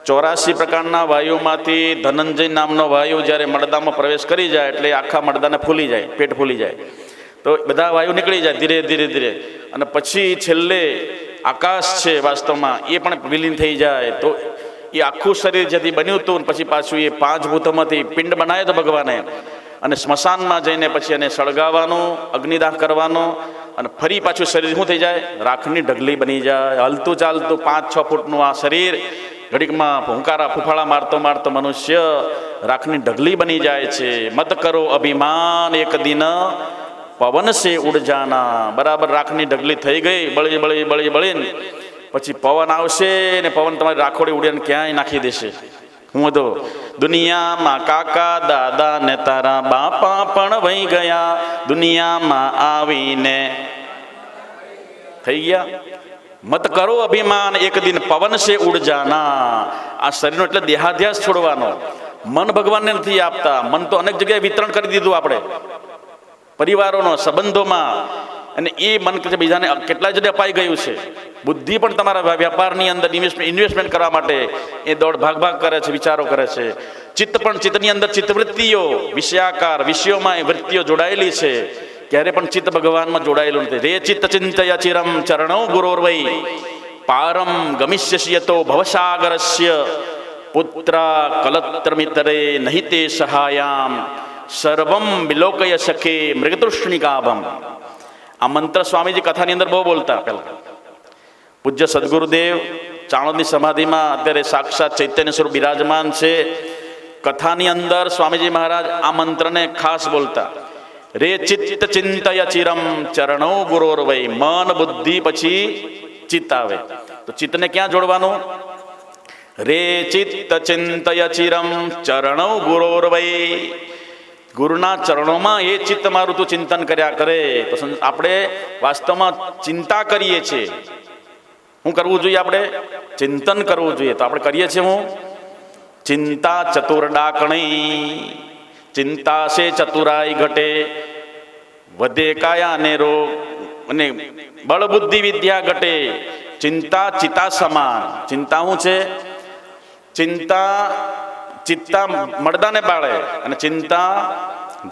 84 પ્રકારના વાયુમાંથી ધનંજય નામનો વાયુ જ્યારે મળદામાં પ્રવેશ કરી જાય એટલે આખા મળદાને ફૂલી જાય, પેટ ફૂલી જાય. તો બધા વાયુ નીકળી જાય ધીરે ધીરે ધીરે, અને પછી છેલ્લે આકાશ છે વાસ્તવમાં એ પણ વિલીન થઈ જાય. તો એ આખું શરીર જેથી બન્યું હતું પછી પાછું એ 5 ભૂતોમાંથી પિંડ બનાવ્યો તો ભગવાને, અને સ્મશાનમાં જઈને પછી એને સળગાવવાનું, અગ્નિદાહ કરવાનો, અને ફરી પાછું શરીર શું થઈ જાય? રાખની ઢગલી બની જાય. હલતું ચાલતું 5-6 ફૂટનું આ શરીર ઘડીકમાં ભૂંકારા ફૂફાળા મારતો મારતો મનુષ્ય રાખની ઢગલી બની જાય છે. મત કરો અભિમાન એક દિન પવન સે ઉડ જાના. બરાબર રાખની ઢગલી થઈ ગઈ, બળીને પછી પવન આવશે ને પવન તમારી રાખોડી ઉડીને ક્યાંય નાખી દેશે. હું તો દુનિયામાં કાકા દાદા ને તારા બાપા પણ વહી ગયા, દુનિયામાં આવીને થઈ ગયા. મત કરો અભિમાન એક દિન પવન સે ઉડ જાના. આ શરીરનો એટલે દેહાધ્યાસ છોડવાનો. મન ભગવાનને નથી આપતા. મન તો અનેક જગ્યાએ વિતરણ કરી દીધું આપણે પરિવારોનો, સંબંધોમાં, અને એ મન બીજાને કેટલા જગ્યાએ અપાઈ ગયું છે. બુદ્ધિ પણ તમારા વ્યાપારની અંદર ઇન્વેસ્ટમેન્ટ કરવા માટે એ દોડ ભાગ કરે છે, વિચારો કરે છે. ચિત્ત પણ ચિત્તની અંદર ચિત્તવૃત્તિઓ, વિષયાકાર વિષયોમાં એ વૃત્તિઓ જોડાયેલી છે. ક્યારે પણ ચિત્ત ભગવાનમાં જોડાયેલું નથી. રે ચિત્ત ચિંતય ચિરમ ચરણો ગુરોર્વૈ પારમ ગમિષ્યસિયતો ભવસાગરસ્ય પુત્ર કલત્રમિતરે નહીં તે સહાયામ સર્વમ વિલોકય સખે મૃગતૃષ્ણિકાભમ. આ મંત્ર સ્વામીજી કથાની અંદર બહુ બોલતા. પહેલા પૂજ્ય સદગુરુદેવ ચાણોદની સમાધિમાં અત્યારે સાક્ષાત ચૈતન્ય સ્વરૂપ બિરાજમાન છે. કથાની અંદર સ્વામીજી મહારાજ આ મંત્રને ખાસ બોલતા. રે ચિત્ત ચિંતય ચિરમ ચરણો ગુરોર્વૈ. મન બુદ્ધિ પછી ચિત્ત આવે. તો ચિત્તને ક્યાં જોડવાનું? રે ચિત્ત ચિંતય ચિરમ ચરણો ગુરોર્વૈ. ગુરુના ચરણોમાં એ ચિત્ત મારું તું ચિંતન કર્યા કરે. તો આપણે વાસ્તવમાં ચિંતા કરીએ છીએ. શું કરવું જોઈએ? આપણે ચિંતન કરવું જોઈએ. તો આપણે કરીએ છીએ હું ચિંતા ચતુર્ડાકણી. ચિંતા સે ચતુરાઈ ઘટે, વધે કાયા ને રોગ, અને બળ બુદ્ધિ વિદ્યા ઘટે. ચિંતા ચિતા સમાન. ચિંતા શું છે? ચિત્તા મળદાને બાળે અને ચિંતા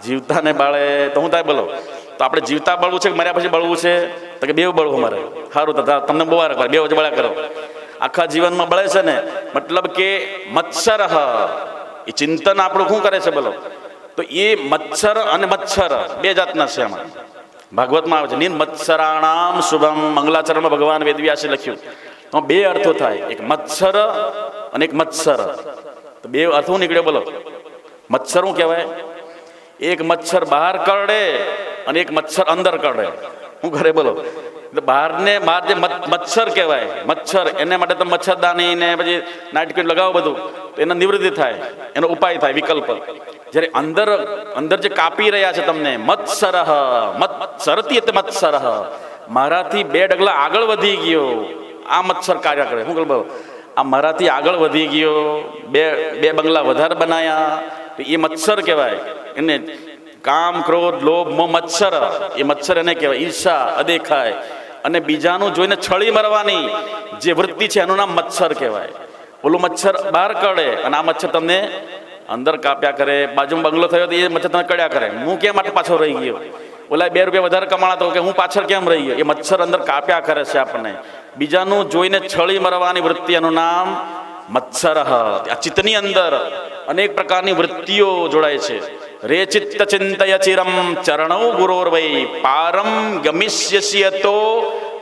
જીવતાને બાળે. તો શું થાય બોલો? તો આપણે જીવતા બળવું છે કે મર્યા પછી બળવું છે? તો કે બેવ બળવું મારે. સારું, તો તમને બહુ વાર બે વચ્ચે બળ્યા કરો. આખા જીવનમાં બળે છે ને, મતલબ કે મત્સર એ ચિંતન આપણું શું કરે છે બોલો? તો એ મત્સર અને મચ્છર બે જાતના છે. એમાં ભાગવતમાં આવે છે નિન મત્સરાણામ શુભમ. મંગલાચરણમાં ભગવાન વેદવ્યાસે લખ્યું. એમાં બે અર્થો થાય, એક મત્સર અને એક મત્સર. તો બે અર્થ શું નીકળ્યો બોલો? મચ્છર શું કહેવાય? એક મચ્છર બહાર કરડે અને એક મચ્છર અંદર કરડે. શું કરે બોલો? બહારને બહાર જે મચ્છર કહેવાય, મચ્છર, એને માટે તો મચ્છરદાની ને પછી નાઇટ લગાવો બધું, તો એના નિવૃત્તિ થાય, એનો ઉપાય થાય, વિકલ્પ. જ્યારે અંદર જે કાપી રહ્યા છે તમને, મત્સર મત્સરતી એટલે મત્સર, મારાથી 2 ડગલા આગળ વધી ગયો, આ મચ્છર કાર્ય કરે. શું બોલો? આ મારાથી આગળ વધી ગયો, બે બંગલા વધારે બનાયા, તો એ મચ્છર કહેવાય. એને કામ ક્રોધ લોભ મોહ મચ્છર, એ મચ્છર એને કહેવાય. ઈર્ષા અદેખાય અને બીજાનું જોઈને છળી મરવાની જે વૃત્તિ છે એનું નામ મચ્છર કહેવાય. ઓલું મચ્છર બહાર કરડે અને આ મચ્છર તમને અંદર કાપ્યા કરે. બાજુમાં બંગલો થયો તો એ મચ્છર તમે કડ્યા કરે. હું કેમ માટે પાછો રહી ગયો? ઓલા 2 રૂપિયા વધારે કમાણા તો કે હું પાછળ કેમ રહી ગયો. એ મચ્છર અંદર કાપ્યા કરે છે આપણને. બીજાનું જોઈને છળી મરવાની વૃત્તિ, એનું નામ મત્સર. આ ચિત્તની અંદર અનેક પ્રકારની વૃત્તિઓ જોડાય છે. રે ચિત્ત ચિંતય ચિરમ ચરણૌ ગુરોર્વૈ પારમ ગમિષ્યસી તો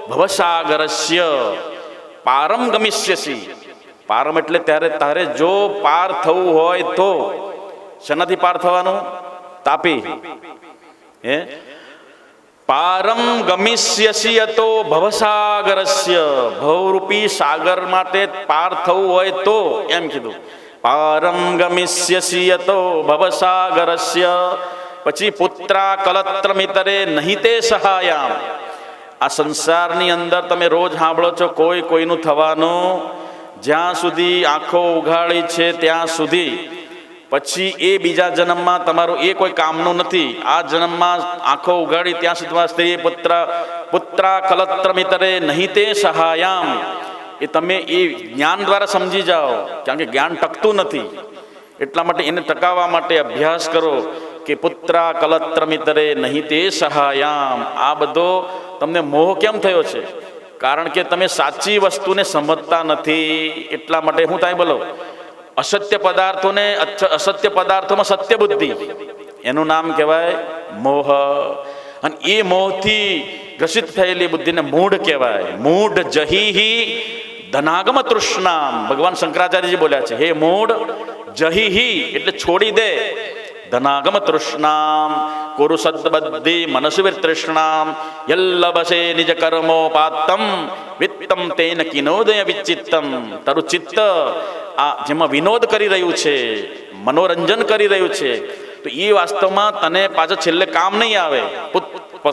ભવસાગરસ્ય. પારમ ગમિષ્યસી, પારમ એટલે ત્યારે તારે જો પાર થવું હોય તો શેનાથી પાર થવાનું? તાપી. હે પારમ ગમિષ્યસી તો ભવસાગરસ્ય. ભવરૂપી સાગર માટે પાર થવું હોય તો એમ કીધું. પારમ ગમિષ્યસી તો ભવસાગરસ્ય. પછી પુત્રા કલત્ર મિતરે નહીં તે સહાયામ. આ સંસારની અંદર તમે રોજ સાંભળો છો કોઈ કોઈનું થવાનું, જ્યાં સુધી આંખો ઉઘાડી છે ત્યાં સુધી. પછી એ બીજા જન્મમાં તમારું એ કોઈ કામનું નથી. આ જન્મમાં આંખો ઉઘાડી ત્યાં સુધીમાં સ્ત્રી પુત્રા કલત્ર મિતરે નહીં તે સહાયામ. એ તમે એ જ્ઞાન દ્વારા સમજી જાઓ, કારણ કે જ્ઞાન ટકતું નથી. એટલા માટે એને ટકાવવા માટે અભ્યાસ કરો કે પુત્રા કલત્ર મિતરે નહીં તે સહાયામ. આ બધો તમને મોહ કેમ થયો છે? કારણ કે તમે સાચી વસ્તુને સમજતા નથી. એટલા માટે હું ત્યાં બોલો, અસત્ય પદાર્થોને અસત્ય પદાર્થોમાં સત્ય બુદ્ધિ, એનું નામ કહેવાય મોહ. અને એ મોહથી ગ્રસિત થયેલી બુદ્ધિને મૂઢ કહેવાય. મૂઢ જહીહી ધનાગમ તૃષ્ણામ. ભગવાન શંકરાચાર્યજી બોલ્યા છે, હે મૂઢ, જહીહી એટલે છોડી દે, ધનાગમ તૃષ્ણામ કુરુ સદ્બદ્ધિ મનસુવિર તૃષ્ણામ યલ્લભસે નિજ કર્મોપાત્તમ વિત્તમ તેન કિનોદય વિચિત્તમ. તારું ચિત્ત આ જેમાં વિનોદ કરી રહ્યું છે, મનોરંજન કરી રહ્યું છે, તો એ વાસ્તવમાં તને પાછળ છેલ્લે કામ નહીં આવે.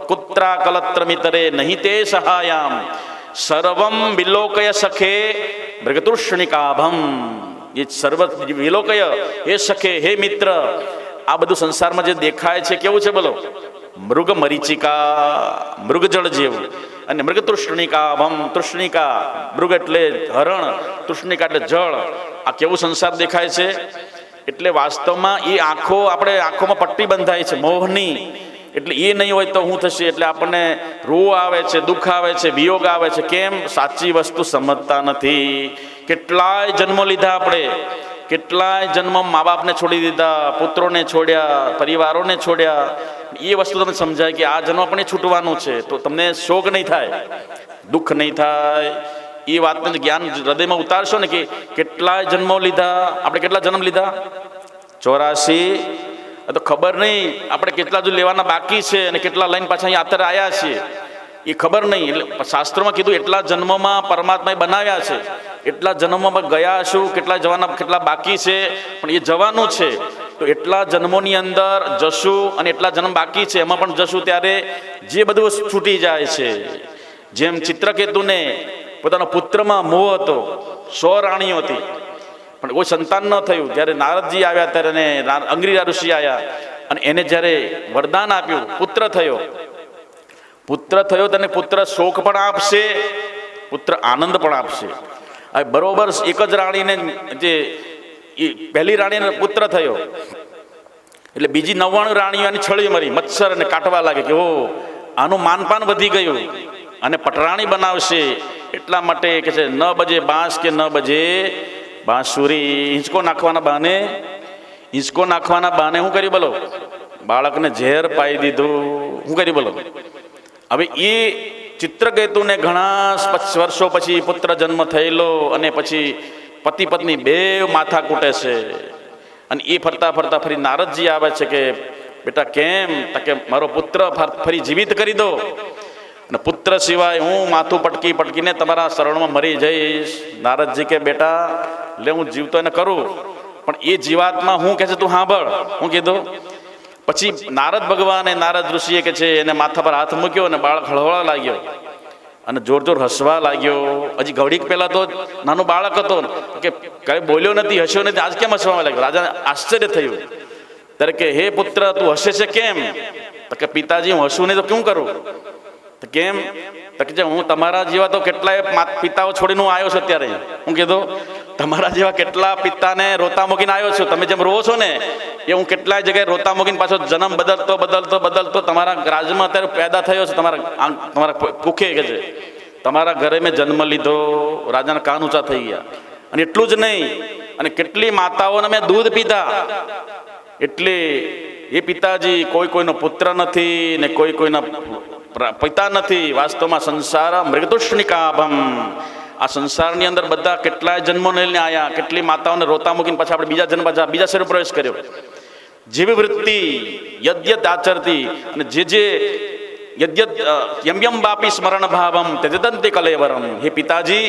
પુત્રા કલત્ર મિતરે નહીં તે સહાયામ સર્વમ વિલોકય સખે મૃગતૃષ્ણિકાભમ. એ સર્વ વિલોકય, હે સખે, હે મિત્ર, આ બધું સંસારમાં જે દેખાય છે કેવું છે બોલો? મૃગ મરીચિકા, મૃગજળ જેવું. અને મૃગ તૃષ્ણિકાભમ, તૃષ્ણિકા મૃગ એટલે હરણ, તૃષ્ણિકા એટલે જળ. આ કેવું સંસાર દેખાય છે? એટલે વાસ્તવમાં એ આંખો, આપણે આંખોમાં પટ્ટી બંધાય છે મોહની. એટલે એ નહીં હોય તો શું થશે? એટલે આપણને રોવ આવે છે, દુઃખ આવે છે, વિયોગ આવે છે. કેમ? સાચી વસ્તુ સમજતા નથી. કેટલાય જન્મો લીધા આપણે, કેટલાય જન્મ મા બાપને છોડી દીધા, પુત્રોને છોડ્યા, પરિવારોને છોડ્યા. એ વસ્તુ તમને સમજાય કે આ જન્મ આપણે છૂટવાનું છે, તો તમને શોક નહીં થાય, દુઃખ નહીં થાય. એ વાતનું જ્ઞાન હૃદયમાં ઉતારશો ને કે કેટલાય જન્મો લીધા આપણે. કેટલા જન્મ લીધા? 84. તો ખબર નહીં આપણે કેટલા હજુ લેવાના બાકી છે અને કેટલા લઈને પાછા અહીં આતર આવ્યા છીએ એ ખબર નહીં. એટલે શાસ્ત્રોમાં કીધું એટલા જન્મોમાં પરમાત્માએ બનાવ્યા છે, એટલા જન્મોમાં ગયા હશું, કેટલા જવાના, કેટલા બાકી છે, પણ એ જવાનું છે. તો એટલા જન્મોની અંદર જશું અને એટલા જન્મ બાકી છે એમાં પણ જશું. ત્યારે જે બધું છૂટી જાય છે. જેમ ચિત્રકેતુને પોતાના પુત્રમાં મોહ હતો, 100 રાણીઓ હતી પણ કોઈ સંતાન ન થયું. જ્યારે નારદજી આવ્યા ત્યારે એને અંગિરા ઋષિ આવ્યા અને એને જ્યારે વરદાન આપ્યું, પુત્ર થયો. પુત્ર થયો તને પુત્ર શોક પણ આપશે, પુત્ર આનંદ પણ આપશે. હવે બરોબર એક જ રાણીને, જે પહેલી રાણીને પુત્ર થયો એટલે બીજી 99 રાણીઓ એની છળી મરી, મચ્છર અને કાટવા લાગે કે ઓ આનું માનપાન વધી ગયું અને પટરાણી બનાવશે. એટલા માટે કે છે ન બજે બાંસ કે ન બજે બાંસુરી. હિંચકો નાખવાના બહાને, હિંચકો નાખવાના બહાને શું કરી બોલો? બાળકને ઝેર પાઈ દીધું. શું કરી બોલો? હવે એ ચિત્રકેતુને ઘણા વર્ષો પછી પુત્ર જન્મ થયેલો અને પછી પતિ પત્ની બે માથા કૂટે છે. અને એ ફરતા ફરતા ફરી નારદજી આવે છે કે બેટા કેમ? કે મારો પુત્ર ફરી જીવિત કરી દો, અને પુત્ર સિવાય હું માથું પટકી પટકીને તમારા શરણમાં મરી જઈશ. નારદજી કે બેટા લે હું જીવતો એને કરું, પણ એ જીવાતમાં હું કહે છે તું સાંભળ. હું કીધું પછી નારદ ભગવાને, નારદ ઋષિએ કે છે એને માથા પર હાથ મૂક્યો અને બાળક હળવળવા લાગ્યો અને જોર જોર હસવા લાગ્યો. હજી ઘડીક પહેલા તો નાનું બાળક હતો કે કઈ બોલ્યો નથી, હસ્યો નથી, આજ કેમ હસવા લાગ્યો? રાજાને આશ્ચર્ય થયું. ત્યારે કે હે પુત્ર તું હસે છે કેમ? તો કે પિતાજી હું હસું નહીં તો શું કરું? તો કેમ? તો કે હું તમારા જેવા તો કેટલાય પિતાઓ છોડીને હું આવ્યો છું અત્યારે. હું કીધું તમારા જેવા કેટલા પિતાને રોતા મૂકીને આવ્યો છું. તમે જેમ રોવો છો ને એ હું કેટલાય જગ્યાએ રોતા મૂકીને પાછો જન્મ બદલતો તમારા રાજમાં અત્યારે પેદા થયો છે, તમારા કુખે કે છે, તમારા ઘરે મેં જન્મ લીધો, રાજાના કાન ઊંચા થઈ ગયા. અને એટલું જ નહીં, અને કેટલી માતાઓને મેં દૂધ પીધા. એટલે એ પિતાજી કોઈનો પુત્ર નથી ને કોઈના પિતા નથી. વાસ્તવમાં સંસાર મૃગતુષ્ણિકાભમ, આ સંસારની અંદર બધા કેટલાય જન્મો લઈને આવ્યા, કેટલી માતાઓને રોતા મૂકીને પછી આપણે બીજા જન્મ બીજા શરીર પ્રવેશ કર્યો. જેવી વૃત્તિ યદ્યત આચરતી, અને જે યમ બાપી સ્મરણ ભાવમ તદંતે કલેવરમ. હે પિતાજી,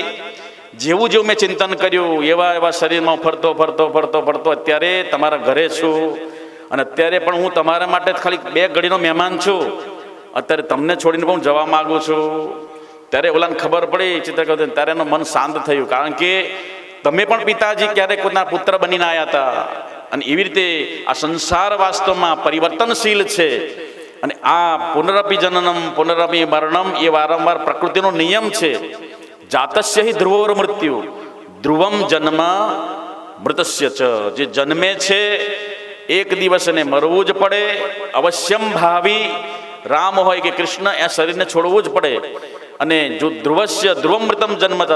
જેવું મેં ચિંતન કર્યું એવા શરીરમાં ફરતો અત્યારે તમારા ઘરે છું, અને અત્યારે પણ હું તમારા માટે ખાલી 2 ઘડીનો મહેમાન છું. અત્યારે તમને છોડીને પણ હું જવા માગું છું. ત્યારે ઓલાને ખબર પડી ચિત્રકૃત, ત્યારે એનું મન શાંત થયું, કારણ કે તમે પણ પિતાજી ક્યારેક પોતાના પુત્ર બનીને આવ્યા હતા. અને એવી રીતે આ સંસાર વાસ્તવમાં પરિવર્તનશીલ છે. અને આ પુનરપી જનનમ પુનરપી મરણમ એ વારંવાર પ્રકૃતિનો નિયમ છે. જાતસ્ય હિ ધ્રુવોર મૃત્યુ ધ્રુવમ જન્મ મૃતસ્ય ચ. જે જન્મે છે એક દિવસ એને મરવું જ પડે. અવશ્યમ ભાવિ રામ હોય કે કૃષ્ણ, એ શરીરને છોડવું જ પડે. અને જો ધ્રુવસ્ય ધ્રુવમૃતમ જન્મતઃ,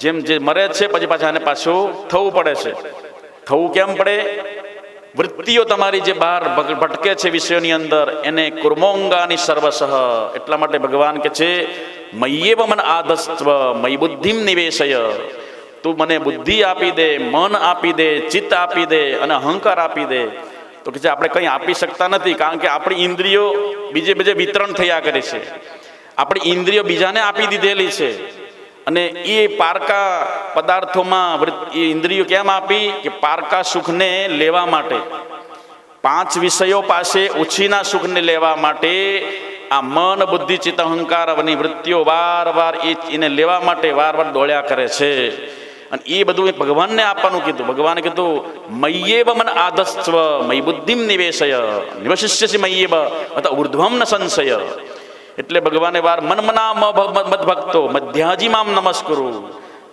જેમ જે મરે છે પછી પાછા એને પાછું થવું પડે છે. થવું કેમ પડે? વૃત્તિઓ તમારી જે બહાર ભટકે છે વિષયોની અંદર, એને કુર્મોંગાની સર્વસઃ. એટલા માટે ભગવાન કે છે મય્યેવ મન આધસ્ત્વ મયી બુદ્ધિમ નિવેશય. તું મને બુદ્ધિ આપી દે, મન આપી દે, ચિત્ત આપી દે અને અહંકાર આપી દે. તો કે આપણે કંઈ આપી શકતા નથી, કારણ કે આપણી ઇન્દ્રિયો બીજે વિતરણ થયા કરે છે. આપણી ઇન્દ્રિયો બીજાને આપી દીધેલી છે. અને એ પારકા પદાર્થોમાં એ ઇન્દ્રિયો કેમ આપી? કે પારકા સુખને લેવા માટે, 5 વિષયો પાસે ઉછીના સુખને લેવા માટે આ મન બુદ્ધિ ચિત્ત અહંકાર અને વૃત્તિઓ વારવાર એને લેવા માટે વારવાર દોડ્યા કરે છે. અને એ બધું ભગવાનને આપવાનું કીધું. ભગવાને કીધું મય્યેવ મન આધસ્ત્વ મયી બુદ્ધિમ નિવેશય નિવશિષ્યસી મય્યેવ અત ઉર્ધ્વમ ન સંશય. એટલે ભગવાને વાર મનમના મદભક્તો મધ્યાજી મામ નમસ્કુરુ.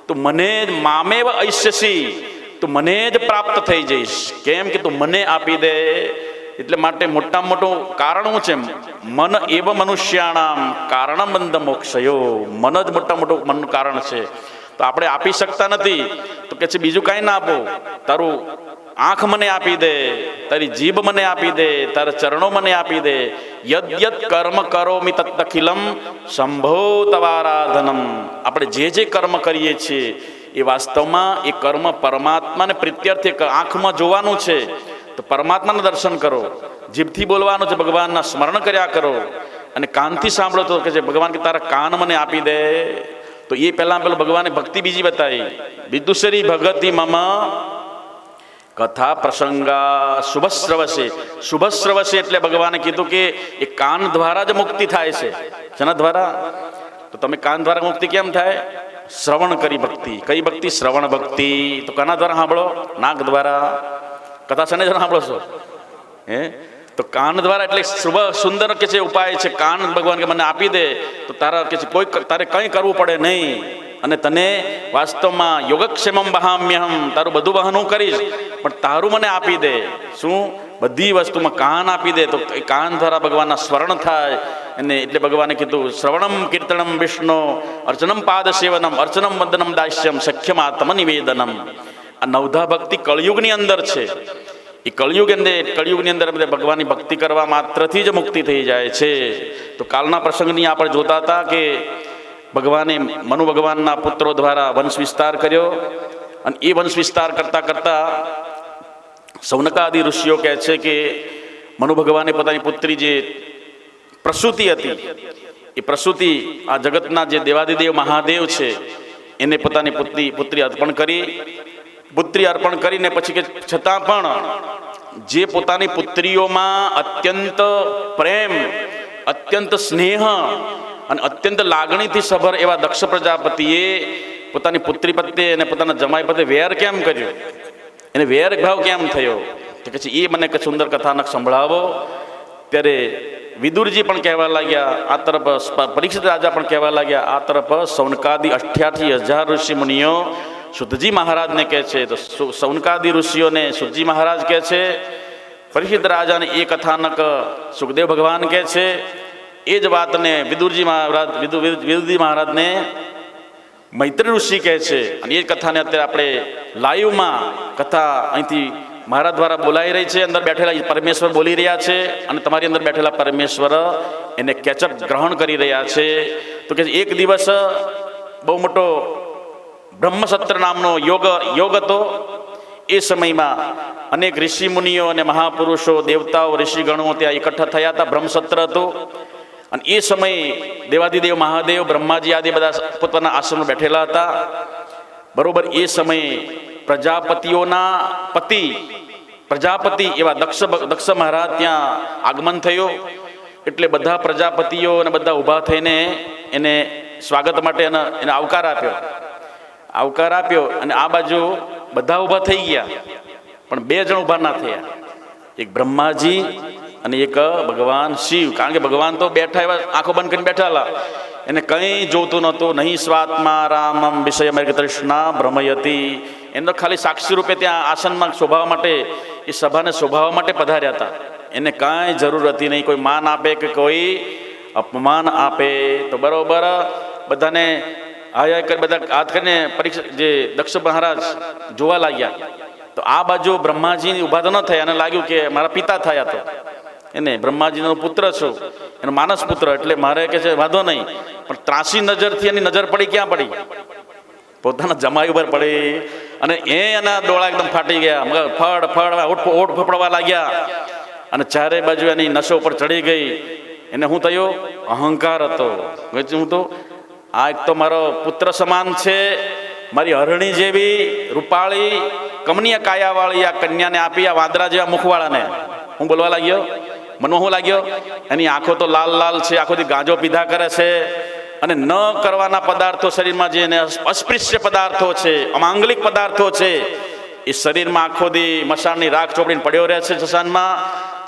તું મને મામેવ ઐષ્યસી, તું મને જ પ્રાપ્ત થઈ જઈશ. કેમ કે તું મને આપી દે. એટલે માટે મોટામાં મોટું કારણ શું છે? મન એવ મનુષ્યાણામ કારણ બંધ મોક્ષયો. મન જ મોટું મનનું કારણ છે. તો આપણે આપી શકતા નથી. તો કે છે બીજું કાંઈ ના આપો, તારું આંખ મને આપી દે, તારી જીભ મને આપી દે, તારા ચરણો મને આપી દે. યદ કર્મ કરોમિ તત્તખિલમ શંભો તવારાધનમ. આપણે જે કર્મ કરીએ છીએ એ વાસ્તવમાં એ કર્મ પરમાત્માને પ્રીત્યર્થે. આંખમાં જોવાનું છે તો પરમાત્માના દર્શન કરો, જીભથી બોલવાનું છે ભગવાનના સ્મરણ કર્યા કરો, અને કાનથી સાંભળો તો કે છે ભગવાન કે તારા કાન મને આપી દે. તો એ પહેલાં ભગવાને ભક્તિ બીજી બતાવી. વિદુષરી ભગતિ મમ કથા પ્રસંગા શુભશ્રવસે. શુભશ્રવસે એટલે ભગવાને કીધું કે એ કાન દ્વારા જ મુક્તિ થાય છે. શેના દ્વારા? તો તમે કાન દ્વારા મુક્તિ કેમ થાય? શ્રવણ કરી ભક્તિ. કઈ ભક્તિ? શ્રવણ ભક્તિ. તો કાના દ્વારા સાંભળો? નાક દ્વારા. કથા શેને દ્વારા સાંભળો છો? તો કાન દ્વારા. એટલે શુભ સુંદર કે છે ઉપાય છે. કાન ભગવાન કે મને આપી દે તો તારા કે છે તારે કંઈ કરવું પડે નહીં. અને તને વાસ્તવમાં યોગક્ષેમમ વહામ્યહમ, તારું બધું વહન હું કરીશ, પણ તારું મને આપી દે. શું? બધી વસ્તુમાં કાન આપી દે. તો એ કાન દ્વારા ભગવાનના સ્મરણ થાય. અને એટલે ભગવાને કીધું શ્રવણમ કીર્તનમ વિષ્ણુ અર્ચનમ પાદ સેવનમ અર્ચનમ વંદનમ દાસ્યમ સખ્યમ આત્મ નિવેદનમ. આ નવધા ભક્તિ કળયુગની અંદર છે. એ કળયુગની અંદર ભગવાનની ભક્તિ કરવા માત્રથી જ મુક્તિ થઈ જાય છે. તો કાલના પ્રસંગની આપણે જોતા હતા કે ભગવાને મનુ ભગવાનના પુત્રો દ્વારા વંશ વિસ્તાર કર્યો. અને એ વંશ વિસ્તાર કરતા સૌનકાદિ ઋષિઓ કહે છે કે મનુ ભગવાને પોતાની પુત્રી જે પ્રસૂતિ હતી, એ પ્રસૂતિ આ જગતના જે દેવાદિદેવ મહાદેવ છે એને પોતાની પુત્રી અર્પણ કરી. પુત્રી અર્પણ કરીને પછી કે છતાં પણ જે પોતાની પુત્રીઓમાં અત્યંત પ્રેમ, અત્યંત સ્નેહ અને અત્યંત લાગણીથી સભર એવા દક્ષ પ્રજાપતિએ પોતાની પુત્રી પ્રત્યે અને પોતાના જમાઈ પ્રત્યે વેર કેમ કર્યો? એને વેર ભાવ કેમ થયો? તો કે એ મને સુંદર કથાનક સંભળાવો. ત્યારે વિદુરજી પણ કહેવા લાગ્યા, આ તરફ પરીક્ષિત રાજા પણ કહેવા લાગ્યા, આ તરફ સૌનકાદિ 88,000 ઋષિ મુનિઓ સુતજી મહારાજને કહે છે. તો સૌનકાદિ ઋષિઓને સુતજી મહારાજ કહે છે પરીક્ષિત રાજાને એ કથાનક સુખદેવ ભગવાન કહે છે. એ જ વાતને વિદુરજી મહારાજને મૈત્રી ઋષિ કહે છે. અને એ કથાને અત્યારે આપણે લાઈવમાં કથા અહીંથી મહારાજ દ્વારા બોલાઈ રહી છે. અંદર બેઠેલા પરમેશ્વર બોલી રહ્યા છે અને તમારી અંદર બેઠેલા પરમેશ્વર એને કેચઅપ ગ્રહણ કરી રહ્યા છે. તો કે એક દિવસ બહુ મોટો બ્રહ્મસત્ર નામનો યોગ હતો. એ સમયમાં અનેક ઋષિ મુનિઓ અને મહાપુરુષો, દેવતાઓ, ઋષિગણો ત્યાં એકઠા થયા હતા. બ્રહ્મસત્ર હતું. અને એ સમયે દેવાદિદેવ મહાદેવ, બ્રહ્માજી આદિ બધા પોતાના આશ્રમમાં બેઠેલા હતા. બરોબર એ સમયે પ્રજાપતિઓના પતિ પ્રજાપતિ એવા દક્ષ મહારાજ ત્યાં આગમન થયું. એટલે બધા પ્રજાપતિઓ અને બધા ઊભા થઈને એને સ્વાગત માટે એને આવકાર આપ્યો. અને આ બાજુ બધા ઊભા થઈ ગયા, પણ બે જણ ઊભા ના થયા. એક બ્રહ્માજી અને એક ભગવાન શિવ. કારણ કે ભગવાન તો બેઠા એવા આંખો બંધ કરીને બેઠા, એને કંઈ જોતું નહોતું. નહીં સ્વાત્મા રામમ વિષય તૃષ્ણા ભ્રમયતી. એનો ખાલી સાક્ષી રૂપે ત્યાં આસનમાં શોભાવવા માટે, એ સભાને શોભાવવા માટે પધાર્યા હતા. એને કાંઈ જરૂર હતી નહીં કોઈ માન આપે કે કોઈ અપમાન આપે. તો બરોબર બધાને હાય કરી બધા હાથ કરીને પરીક્ષા જે દક્ષ મહારાજ જોવા લાગ્યા. તો આ બાજુ બ્રહ્માજી ઊભા તો ન થયા. એને લાગ્યું કે મારા પિતા થયા. તો એને બ્રહ્માજીનો પુત્ર છું, એનો માનસ પુત્ર, એટલે મારે કે છે વાંધો નહીં. પણ ત્રાસી નજરથી એની નજર પડી ક્યાં પડી? પોતાના જમાઈ ઉપર પડી. અને એના ડોળા એકદમ ફાટી ગયા. ફળ ઓઠ ફફડવા લાગ્યા. અને ચારે બાજુ એની નસો ઉપર ચડી ગઈ. એને શું થયું? અહંકાર હતો. હું તો આ એક તો મારો પુત્ર સમાન છે, મારી હરણી જેવી રૂપાળી કમનીય કાયાવાળી આ કન્યાને આપી, આ વાંદરા જેવા મુખવાળાને. હું બોલવા લાગ્યો, મનમાં શું લાગ્યો? એની આંખો તો લાલ લાલ છે, આંખોથી ગાંજો પીધા કરે છે. અને ન કરવાના પદાર્થો શરીરમાં જે અસ્પૃશ્ય પદાર્થો છે, અમાંગલિક પદાર્થો છે, એ શરીરમાં આખો દી મસાણની રાખ ચોપડીને પડ્યો રહે છે. જસાનમાં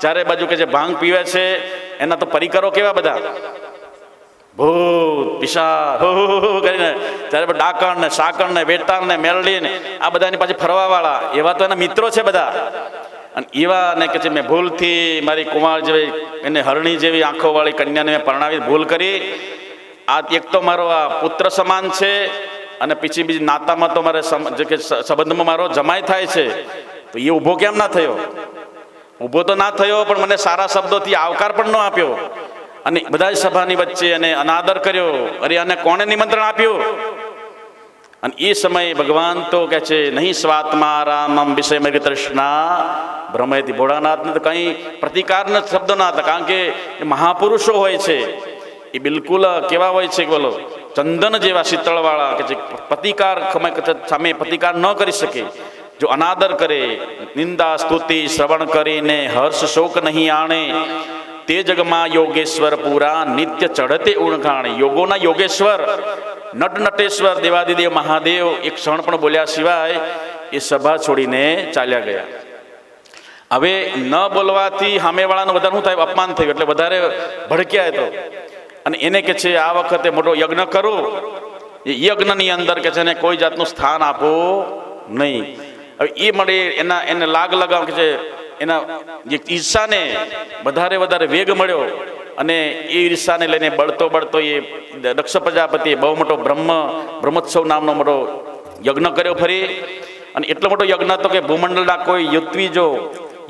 ચારે બાજુ કે જે ભાંગ પીવે છે એના તો પરિકરો કેવા બધા, ભૂત પિશાચ કરીને ત્યારે ડાકણ ને સાકણ ને વેટાણ ને મેરડી ને આ બધાની પાછી ફરવા વાળા એવા તો એના મિત્રો છે બધા. અને એવા ને કે છે મેં ભૂલથી મારી કુમાર જેવી એને હરણી જેવી આંખો વાળી કન્યાને મેં પરણાવી ભૂલ કરી. આ એક તો મારો આ પુત્ર સમાન છે, અને બીજી નાતામાં તો મારે જે કે સંબંધમાં મારો જમાઈ થાય છે. તો એ ઊભો કેમ ના થયો? ઊભો તો ના થયો, પણ મને સારા શબ્દોથી આવકાર પણ ન આપ્યો. અને બધા જ સભાની વચ્ચે એને અનાદર કર્યો. અરે આને કોણે નિમંત્રણ આપ્યું? અને એ સમયે ભગવાન તો કહે છે નહીં સ્વાત્મા રામમ વિષય તૃષ્ણા ભ્રમયતી. ભોળાનાથને તો કંઈ પ્રતિકારના શબ્દો ના હતા, કારણ કે એ મહાપુરુષો હોય છે. એ બિલકુલ કેવા હોય છે? બોલો, ચંદન જેવા શીતળવાળા કે જે પ્રતિકાર સામે પ્રતિકાર ન કરી શકે. જો અનાદર કરે, નિંદા સ્તુતિ શ્રવણ કરીને હર્ષ શોક નહીં આણે, તે જગમાં યોગેશ્વર પૂરા નિત્ય ચઢતે ઉણખાણે. યોગોના યોગેશ્વર નટ નટેશ્વર દેવાદિદેવ મહાદેવ એક ક્ષણ પણ બોલ્યા સિવાય એ સભા છોડીને ચાલ્યા ગયા. હવે ન બોલવાથી સામેવાળાનું વધારે શું થાય? અપમાન થયું, એટલે વધારે ભડક્યા હતો. અને એને કે છે આ વખતે મોટો યજ્ઞ કરું. એ યજ્ઞની અંદર કે છે એને કોઈ જાતનું સ્થાન આપો નહીં. હવે એ મળે એને લાગ લગાવ કે છે એના જે ઈર્ષાને વધારે વેગ મળ્યો. અને એ ઈર્ષાને લઈને બળતો એ દક્ષ પ્રજાપતિએ બહુ મોટો બ્રહ્મોત્સવ નામનો મોટો યજ્ઞ કર્યો ફરી. અને એટલો મોટો યજ્ઞ હતો કે ભૂમંડળના કોઈ યુત્વી જો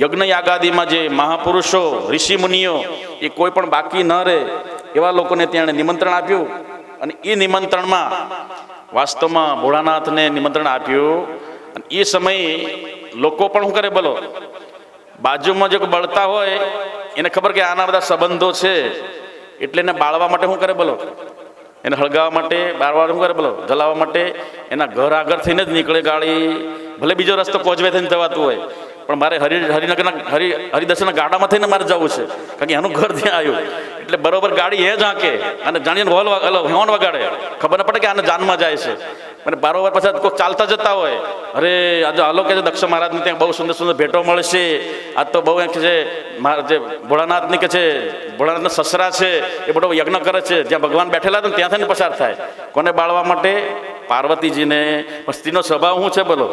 યજ્ઞ યાગાદીમાં જે મહાપુરુષો ઋષિ મુનિઓ એ કોઈ પણ બાકી ન રહે એવા લોકોને ત્યાં નિમંત્રણ આપ્યું. અને એ નિમંત્રણમાં વાસ્તવમાં ભોળાનાથને નિમંત્રણ આપ્યું. અને એ સમયે લોકો પણ શું કરે? બોલો, બાજુમાં જો બળતા હોય એને ખબર કે આના બધા સંબંધો છે, એટલે એને બાળવા માટે શું કરે? બોલો, એને હળગાવવા માટે, બાળવા શું કરે? બોલો, જલાવવા માટે એના ઘર આગળ થઈને જ નીકળે ગાડી. ભલે બીજો રસ્તો કોચવે થઈને જવાતું હોય, પણ મારે હરિનગરના હરિદર્શનના ગાડામાં થઈને મારે જવું છે, કારણ કે એનું ઘર ત્યાં આવ્યું. એટલે બરોબર ગાડી એ જ આંકે અને જાણીને હોર્ન વગાડે. ખબર ન પડે કે આને જાનમાં જાય છે. અને બારોબર પછી કોઈ ચાલતા જતા હોય, અરે આજે હાલો કે છે દક્ષ મહારાજને ત્યાં બહુ સુંદર સુંદર ભેટો મળશે. આ તો બહુ કે છે મારા જે ભોળાનાથની કે છે ભોળાનાથના સસરા છે એ બધો યજ્ઞ કરે છે. જ્યાં ભગવાન બેઠેલા હતા ને ત્યાંથી પસાર થાય. કોને બાળવા માટે? પાર્વતીજીને. સ્ત્રીનો સ્વભાવ શું છે? બોલો,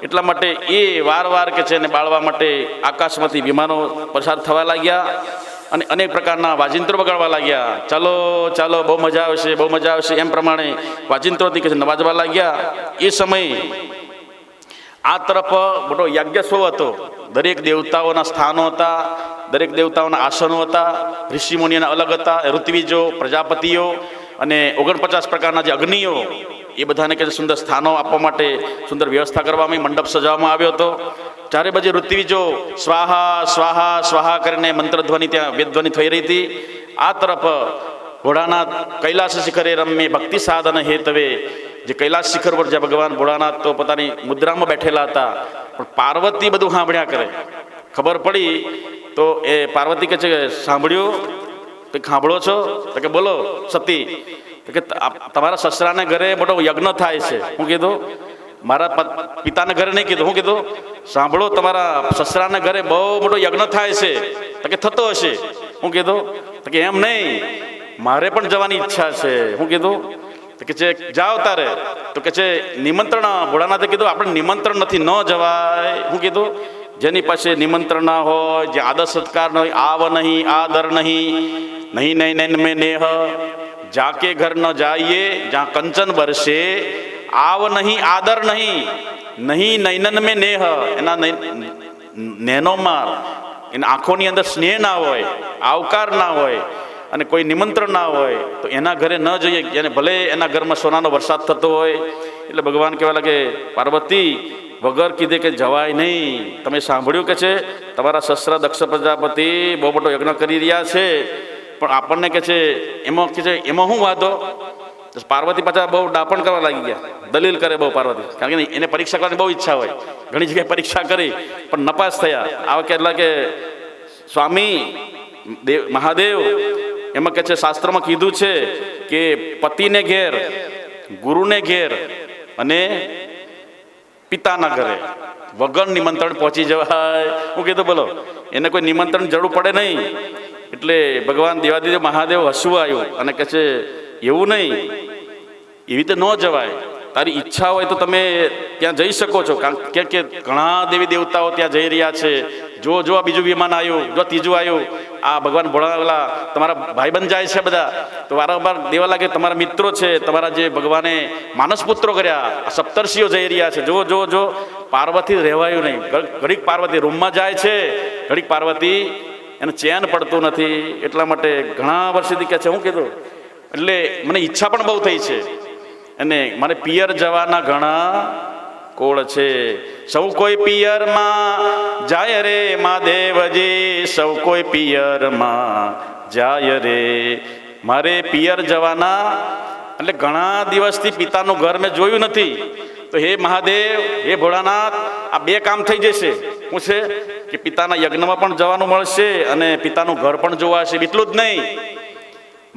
એટલા માટે એ વારવાર કે છે એને બાળવા માટે આકાશમાંથી વિમાનો પસાર થવા લાગ્યા અને અનેક પ્રકારના વાજિંત્રો વગાડવા લાગ્યા. ચાલો ચાલો બહુ મજા આવશે, બહુ મજા આવશે એમ પ્રમાણે વાજિંત્રોથી કે છે નવાજવા લાગ્યા. એ સમયે આ તરફ મોટો યજ્ઞોત્સવ હતો. દરેક દેવતાઓના સ્થાનો હતા, દરેક દેવતાઓના આસનો હતા, ઋષિમુનિઓના અલગ હતા, ઋત્વિજો, પ્રજાપતિઓ અને 49 પ્રકારના જે અગ્નિઓ, એ બધાને કે સુંદર સ્થાનો આપવા માટે સુંદર વ્યવસ્થા કરવામાં, મંડપ સજાવવામાં આવ્યો હતો. ચારે બાજુ ઋત્વિજો સ્વાહા સ્વાહા સ્વાહા કરીને મંત્રધ્વનિ ત્યાં વેદધ્વનિ થઈ રહી હતી. આ તરફ ભોળાનાથ કૈલાસ શિખરે રમ્ય ભક્તિ સાધન હેતવે, જે કૈલાસ શિખર પર જ્યાં ભગવાન ભોળાનાથ તો પોતાની મુદ્રામાં બેઠેલા હતા, પણ પાર્વતી બધું સાંભળ્યા કરે. ખબર પડી તો એ પાર્વતી કહે છે કે સાંભળ્યું તો સાંભળો છો? તો કે બોલો સતી. તો કે તમારા સસરાને ઘરે મોટો યજ્ઞ થાય છે. હું કીધું મારા પિતાને ઘરે નહીં કીધું. હું કીધું સાંભળો તમારા સસરાને ઘરે બહુ મોટો યજ્ઞ થાય છે. તો કે થતો હશે. હું કીધું તો કે એમ નહીં, મારે પણ જવાની ઈચ્છા છે. હું કીધું તો કે છે જાઓ તારે. તો કે છે નિમંત્રણ, ભોળાનાથે કીધું આપણે નિમંત્રણ નથી, ન જવાય. હું કીધું જેની પાસે નિમંત્રણ ના હોય, જે આદર સત્કાર ન હોય, આવ નહીં આદર નહીં, નહીં નહીં નહીં મેં નેહ, જાકે ઘર ન જાઈએ જ્યાં કંચન બરસે, આવ નહીં આદર નહીં, નહીં નૈનન મેં નેહ, એના નૈનોમાં એના આંખોની અંદર સ્નેહ ના હોય, આવકાર ના હોય અને કોઈ નિમંત્રણ ના હોય તો એના ઘરે ન જઈએ. એને ભલે એના ઘરમાં સોનાનો વરસાદ થતો હોય. એટલે ભગવાન કહેવા લાગે પાર્વતી વગર કીધે કે જવાય નહીં. તમે સાંભળ્યું કે છે તમારા સસરા દક્ષ પ્રજાપતિ બહુ મોટો યજ્ઞ કરી રહ્યા છે, પણ આપણને કે છે એમાં કે છે એમાં શું વાંધો? પાર્વતી પાછા બહુ ડાપણ કરવા લાગી ગયા, દલીલ કરે બહુ પાર્વતી. કારણ કે એને પરીક્ષા કરવાની બહુ ઈચ્છા હોય, ઘણી જગ્યાએ પરીક્ષા કરી પણ નપાસ થયા. આવા કેટલા કે સ્વામી દેવ મહાદેવ એમાં કે છે શાસ્ત્રમાં કીધું છે કે પતિને ઘેર, ગુરુને ઘેર અને પિતાના ઘરે વગર નિમંત્રણ પહોંચી જવાય. હું કીધું બોલો એને કોઈ નિમંત્રણ જરૂર પડે નહીં. એટલે ભગવાન દેવાદિદેવ મહાદેવ હસવું આવ્યું અને કહે છે એવું નહીં, એવી રીતે ન જવાય. તારી ઈચ્છા હોય તો તમે ત્યાં જઈ શકો છો. કારણ કે ઘણા દેવી દેવતાઓ ત્યાં જઈ રહ્યા છે. જો આ બીજું વિમાન આવ્યું, જો ત્રીજું આવ્યું, આ ભગવાન ભોળાનાથલા તમારા ભાઈબંધ જાય છે બધા, તો વારંવાર દેવા લાગે તમારા મિત્રો છે, તમારા જે ભગવાને માનસ પુત્રો કર્યા, આ સપ્તર્ષિઓ જઈ રહ્યા છે. જો પાર્વતી રહેવાયું નહીં. ઘડીક પાર્વતી રૂમમાં જાય છે, ઘડીક પાર્વતી એને ચેન પડતું નથી. એટલા માટે ઘણા વર્ષથી કહે છે હું કીધું એટલે મને ઈચ્છા પણ બહુ થઈ છે અને મને પિયર જવાના ઘણા કોળ છે. સૌ કોઈ પિયરમાં જાય રે મહાદેવજી, સૌ કોઈ પિયરમાં જાય રે. મારે પિયર જવાના એટલે ઘણા દિવસથી પિતાનું ઘર મેં જોયું નથી. તો હે મહાદેવ, હે ભોળાનાથ, આ બે કામ થઈ જશે. શું છે કે પિતાના યજ્ઞમાં પણ જવાનું મળશે અને પિતાનું ઘર પણ જોવાશે. એટલું જ નહીં,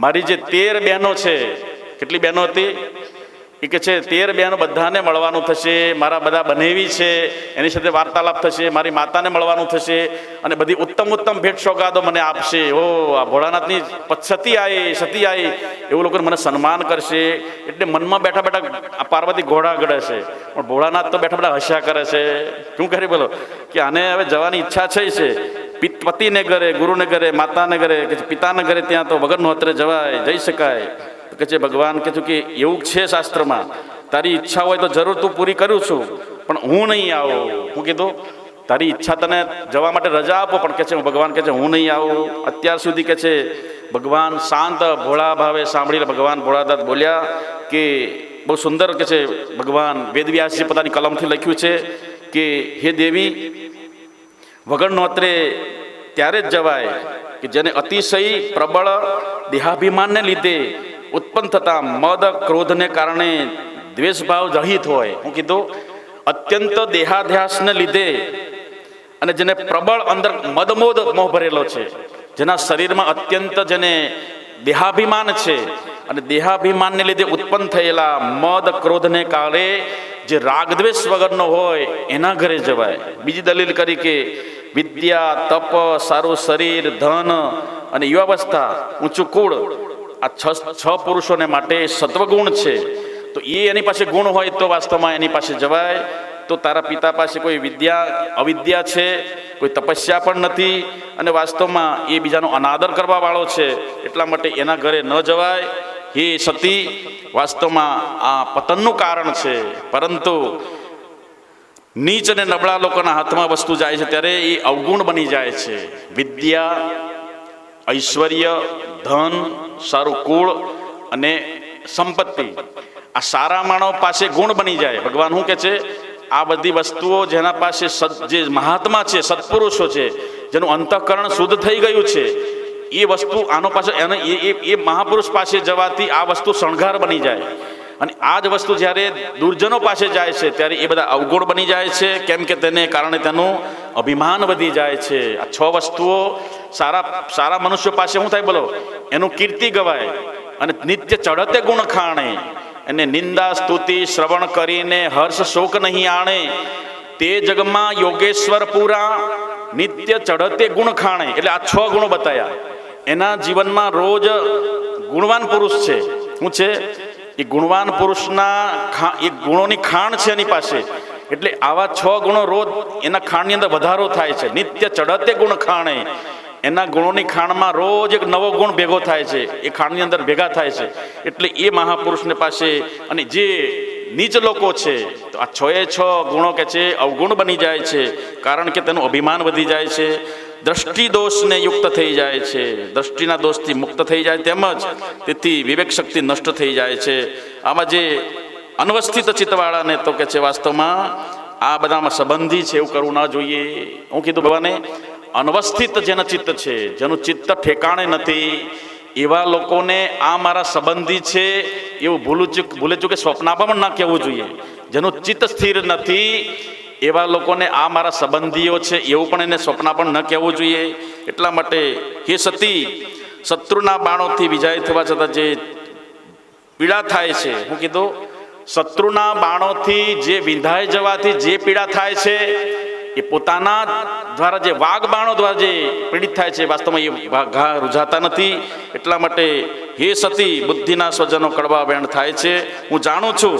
મારી જે 13 બહેનો છે, કેટલી બહેનો હતી એ કે છે 13 બહેનો બધાને મળવાનું થશે. મારા બધા બનેવી છે એની સાથે વાર્તાલાપ થશે, મારી માતાને મળવાનું થશે અને બધી ઉત્તમ ભેટ સોગાદો મને આપશે. ઓ આ ભોળાનાથની સતી આવી એવું લોકો મને સન્માન કરશે. એટલે મનમાં બેઠા બેઠા પાર્વતી ઘોડા ગળે છે, પણ ભોળાનાથ તો બેઠા બેઠા હસ્યા કરે છે. શું કરી બોલો કે આને હવે જવાની ઈચ્છા છે. પતિને ઘરે, ગુરુને ઘરે, માતાને ઘરે, કે પિતાને ઘરે ત્યાં તો વગર નોતરે જવાય, જઈ શકાય. કે છે ભગવાન કે છું કે એવું છે શાસ્ત્રમાં, તારી ઈચ્છા હોય તો જરૂર તું પૂરી કરું છું, પણ હું નહીં આવું. હું કીધું તારી ઈચ્છા તને જવા માટે રજા આપો, પણ કે છે ભગવાન કે છે હું નહીં આવું. અત્યાર સુધી કે છે ભગવાન શાંત ભોળા ભાવે સાંભળીને ભગવાન ભોળાનાથ બોલ્યા કે બહુ સુંદર કે છે ભગવાન વેદવ્યાસજી પોતાની કલમથી લખ્યું છે કે હે દેવી, વગર નોતરે ત્યારે જ જવાય કે જેને અતિશય પ્રબળ દેહાભિમાનને લીધે ઉત્પન્ન થતા મદ ક્રોધને કારણે દ્વેષભાવ રહિત હોય. હું કીધું અત્યંત દેહાધ્યાસને લીધે અને જેને પ્રબળ અંદર મદમોદ મોહ ભરેલો છે, જેના શરીરમાં અત્યંત જેને દેહાભિમાન છે અને દેહાભિમાનને લીધે ઉત્પન્ન થયેલા મદ ક્રોધને કારણે જે રાગદ્વેષ વગરનો હોય એના ઘરે જવાય. બીજી દલીલ કરી કે વિદ્યા, તપ, સારું શરીર, ધન અને યુવાવસ્થા, ઊંચું કુળ, આ છ પુરુષોને માટે સત્વગુણ છે. તો એની પાસે ગુણ હોય તો વાસ્તવમાં એની પાસે જવાય. તો તો તારા પિતા પાસે કોઈ અવિદ્યા છે, કોઈ તપસ્યા પણ નથી, અને વાસ્તવમાં એ બીજાનો અનાદર કરવા વાળો છે, એટલા માટે એના ઘરે ન જવાય. હે સતી, વાસ્તવમાં આ પતનનું કારણ છે. પરંતુ નીચ અને નબળા લોકોના હાથમાં વસ્તુ જાય છે ત્યારે એ અવગુણ બની જાય છે. વિદ્યા, ઐશ્વર્ય, ધન, સારું કુળ અને સંપત્તિ, આ સારા માણસ પાસે ગુણ બની જાય. ભગવાન શું કહે છે? આ બધી વસ્તુઓ જેના પાસે જે મહાત્મા છે, સત્પુરુષો છે, જેનું અંતઃકરણ શુદ્ધ થઈ ગયું છે, એ વસ્તુ આનો પાસે એ મહાપુરુષ પાસે જવાથી આ વસ્તુ શણગાર બની જાય. અને આ જ વસ્તુ જ્યારે દુર્જનો પાસે જાય છે ત્યારે એ બધા અવગુણ બની જાય છે. કેમ કે તેને કારણે તેનું અભિમાન વધી જાય છે. આ 6 વસ્તુઓ સારા મનુષ્યો પાસે શું થાય બોલો? એનું કીર્તિ ગવાય અને નિત્ય ચઢતે ગુણ ખાણે, અને નિંદા સ્તુતિ શ્રવણ કરીને હર્ષ શોક નહીં આણે. તે જગમાં યોગેશ્વર પૂરા, નિત્ય ચઢતે ગુણ ખાણે. એટલે આ 6 ગુણો બતાવ્યા. એના જીવનમાં રોજ ગુણવાન પુરુષ છે. શું છે? એ ગુણવાન પુરુષના એ ગુણોની ખાણ છે એની પાસે. એટલે આવા 6 ગુણો રોજ એના ખાણની અંદર વધારો થાય છે. નિત્ય ચઢતે ગુણ ખાણે, એના ગુણોની ખાણમાં રોજ એક નવો ગુણ ભેગો થાય છે, એ ખાણની અંદર ભેગા થાય છે. એટલે એ મહાપુરુષને પાસે, અને જે નીચ લોકો છે તો આ 6 ગુણો કે છે અવગુણ બની જાય છે, કારણ કે તેનું અભિમાન વધી જાય છે. દ્રષ્ટિ દોષને યુક્ત થઈ જાય છે, દ્રષ્ટિના દોષથી મુક્ત થઈ જાય. તેમજ તેથી વિવેક શક્તિ નષ્ટ થઈ જાય છે. આમાં જે અનવસ્થિત ચિત્તવાળાને તો કે છે વાસ્તવમાં આ બધામાં સંબંધી છે એવું કરવું ના જોઈએ. હું કીધું ભગવાને, અનવસ્થિત જેના ચિત્ત છે, જેનું ચિત્ત ઠેકાણે નથી, એવા લોકોને આ મારા સંબંધી છે એવું ભૂલે ચૂકે સ્વપ્નમાં પણ ના કહેવું જોઈએ. જેનું ચિત્ત સ્થિર નથી એવા લોકોને આ મારા સંબંધીઓ છે એવું પણ એને સ્વપ્ન પણ ન કહેવું જોઈએ. એટલા માટે હે સતી, શત્રુના બાણોથી વિજય થવા છતાં જે પીડા થાય છે, હું કીધું શત્રુના બાણોથી જે વિંધાઈ જવાથી જે પીડા થાય છે એ પોતાના દ્વારા જે વાઘ બાણો દ્વારા જે પીડિત થાય છે, વાસ્તવમાં એ ઘા રૂઝાતા નથી. એટલા માટે હે સતી, બુદ્ધિના સ્વજનો કડવા વેણ થાય છે. હું જાણું છું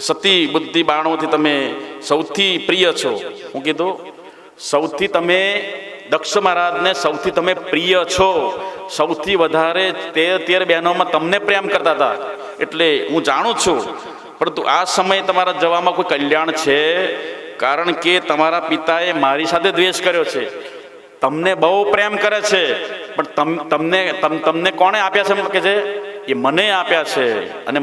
સતી બુદ્ધિ બાણોથી તમે સૌથી પ્રિય છો. હું કીધું સૌથી તમે દક્ષ મહારાજને સૌથી તમે પ્રિય છો. સૌથી વધારે 13 બહેનોમાં તમને પ્રેમ કરતા હતા. એટલે હું જાણું છું, પરંતુ આ સમયે તમારા જવામાં કોઈ કલ્યાણ છે, કારણ કે તમારા પિતાએ મારી સાથે દ્વેષ કર્યો છે. તમને બહુ પ્રેમ કરે છે, પણ તમને કોણે આપ્યા છે કે છે? એ મને આપ્યા છે. અને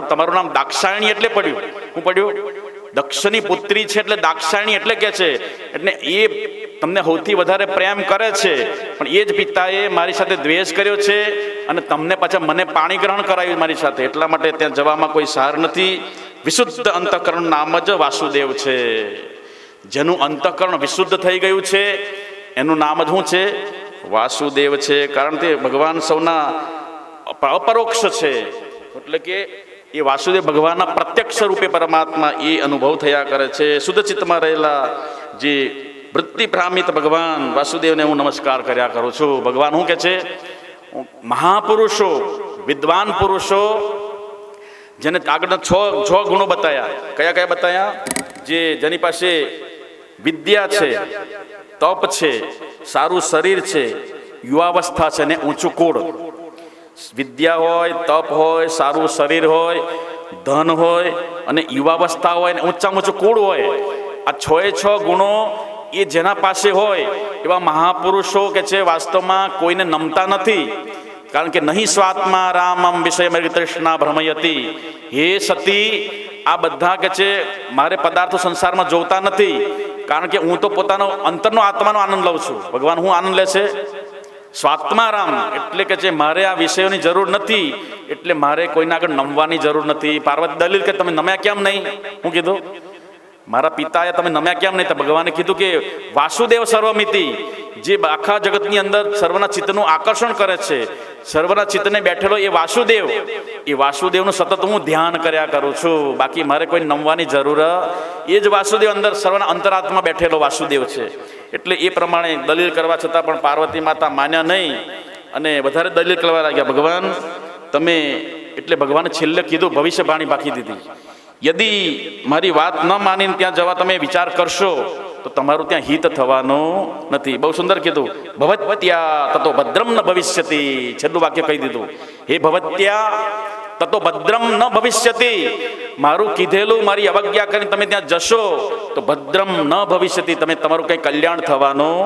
તમારું નામ દાક્ષાયણી એટલે પડ્યું. શું પડ્યું? દક્ષની પુત્રી છે એટલે દાક્ષાયણી એટલે કે છે. એટલે એ તમને સૌથી વધારે પ્રેમ કરે છે, પણ એ જ પિતાએ મારી સાથે દ્વેષ કર્યો છે અને તમને પાછા મને પાણી ગ્રહણ કરાવ્યું મારી સાથે. એટલા માટે ત્યાં જવામાં કોઈ સાર નથી. વિશુદ્ધ અંતઃકરણ નામ જ વાસુદેવ છે. જેનું અંતઃકરણ વિશુદ્ધ થઈ ગયું છે એનું નામ જ શું છે? વાસુદેવ છે. કારણ કે ભગવાન સૌના અપરોક્ષ છે. એટલે કે એ વાસુદેવ ભગવાનના પ્રત્યક્ષ રૂપે પરમાત્મા એ અનુભવ થયા કરે છે. શુદ્ધ ચિત્તમાં રહેલા જે વૃત્તિ ભ્રામિત ભગવાન વાસુદેવને હું નમસ્કાર કર્યા કરું છું. ભગવાન શું કહે છે? મહાપુરુષો, વિદ્વાન પુરુષો, જેને આગળના 6 ગુણો બતાયા. કયા બતાયા? જેની પાસે વિદ્યા છે, તપ છે, સારું શરીર છે, યુવાવસ્થા છે ને ઊંચું કુળ. વિદ્યા હોય, તપ હોય, સારું શરીર હોય, ધન હોય અને યુવાવસ્થા હોય ને ઊંચામાં ઊંચું કુળ હોય. આ 6 ગુણો એ જેના પાસે હોય એવા મહાપુરુષો કે છે વાસ્તવમાં કોઈને નમતા નથી. કારણ કે નહીં સ્વાત્મા રામમ વિષય તૃષ્ણા ભ્રમયતી. હે સતી, આ બધા કે છે મારે પદાર્થો સંસારમાં જોતા નથી, કારણ કે હું તો પોતાનો અંતરનો આત્માનો આનંદ લઉં છું. ભગવાન હું આનંદ લે છે? સ્વાત્મારામ એટલે કે છે મારે આ વિષયોની જરૂર નથી, એટલે મારે કોઈના આગળ નમવાની જરૂર નથી. પાર્વતી દલીલ કે તમે નમ્યા કેમ નહીં? હું કીધું મારા પિતાએ તમે નમ્યા કેમ નહીં? તો ભગવાને કીધું કે વાસુદેવ સર્વમિતિ, જે આખા જગતની અંદર સર્વના ચિત્તનું આકર્ષણ કરે છે, સર્વના ચિત્તને બેઠેલો એ વાસુદેવનું સતત હું ધ્યાન કર્યા કરું છું. બાકી મારે કોઈ નમવાની જરૂર, એ જ વાસુદેવ અંદર સર્વના અંતરાત્મા બેઠેલો વાસુદેવ છે. એટલે એ પ્રમાણે દલીલ કરવા છતાં પણ પાર્વતી માતા માન્યા નહીં અને વધારે દલીલ કરવા લાગ્યા. ભગવાન તમે, એટલે ભગવાને છેલ્લે કીધું, ભવિષ્યવાણી બાકી દીધી. યદિ મારી વાત ન માનીને ત્યાં જવા તમે વિચાર કરશો તો તમારું ત્યાં હિત થવાનું નથી. બહુ સુંદર કીધું. ભવત્યા તતો ભદ્રમ ન ભવિષ્યતિ, છેલ્લું વાક્ય કહી દીધું. હે ભવત્યા તતો ભદ્રમ ન ભવિષ્યતિ, મારું કીધેલું મારી અવજ્ઞા કરીને તમે ત્યાં જશો તો ભદ્રમ ન ભવિષ્યતિ, તમે તમારું કંઈ કલ્યાણ થવાનું.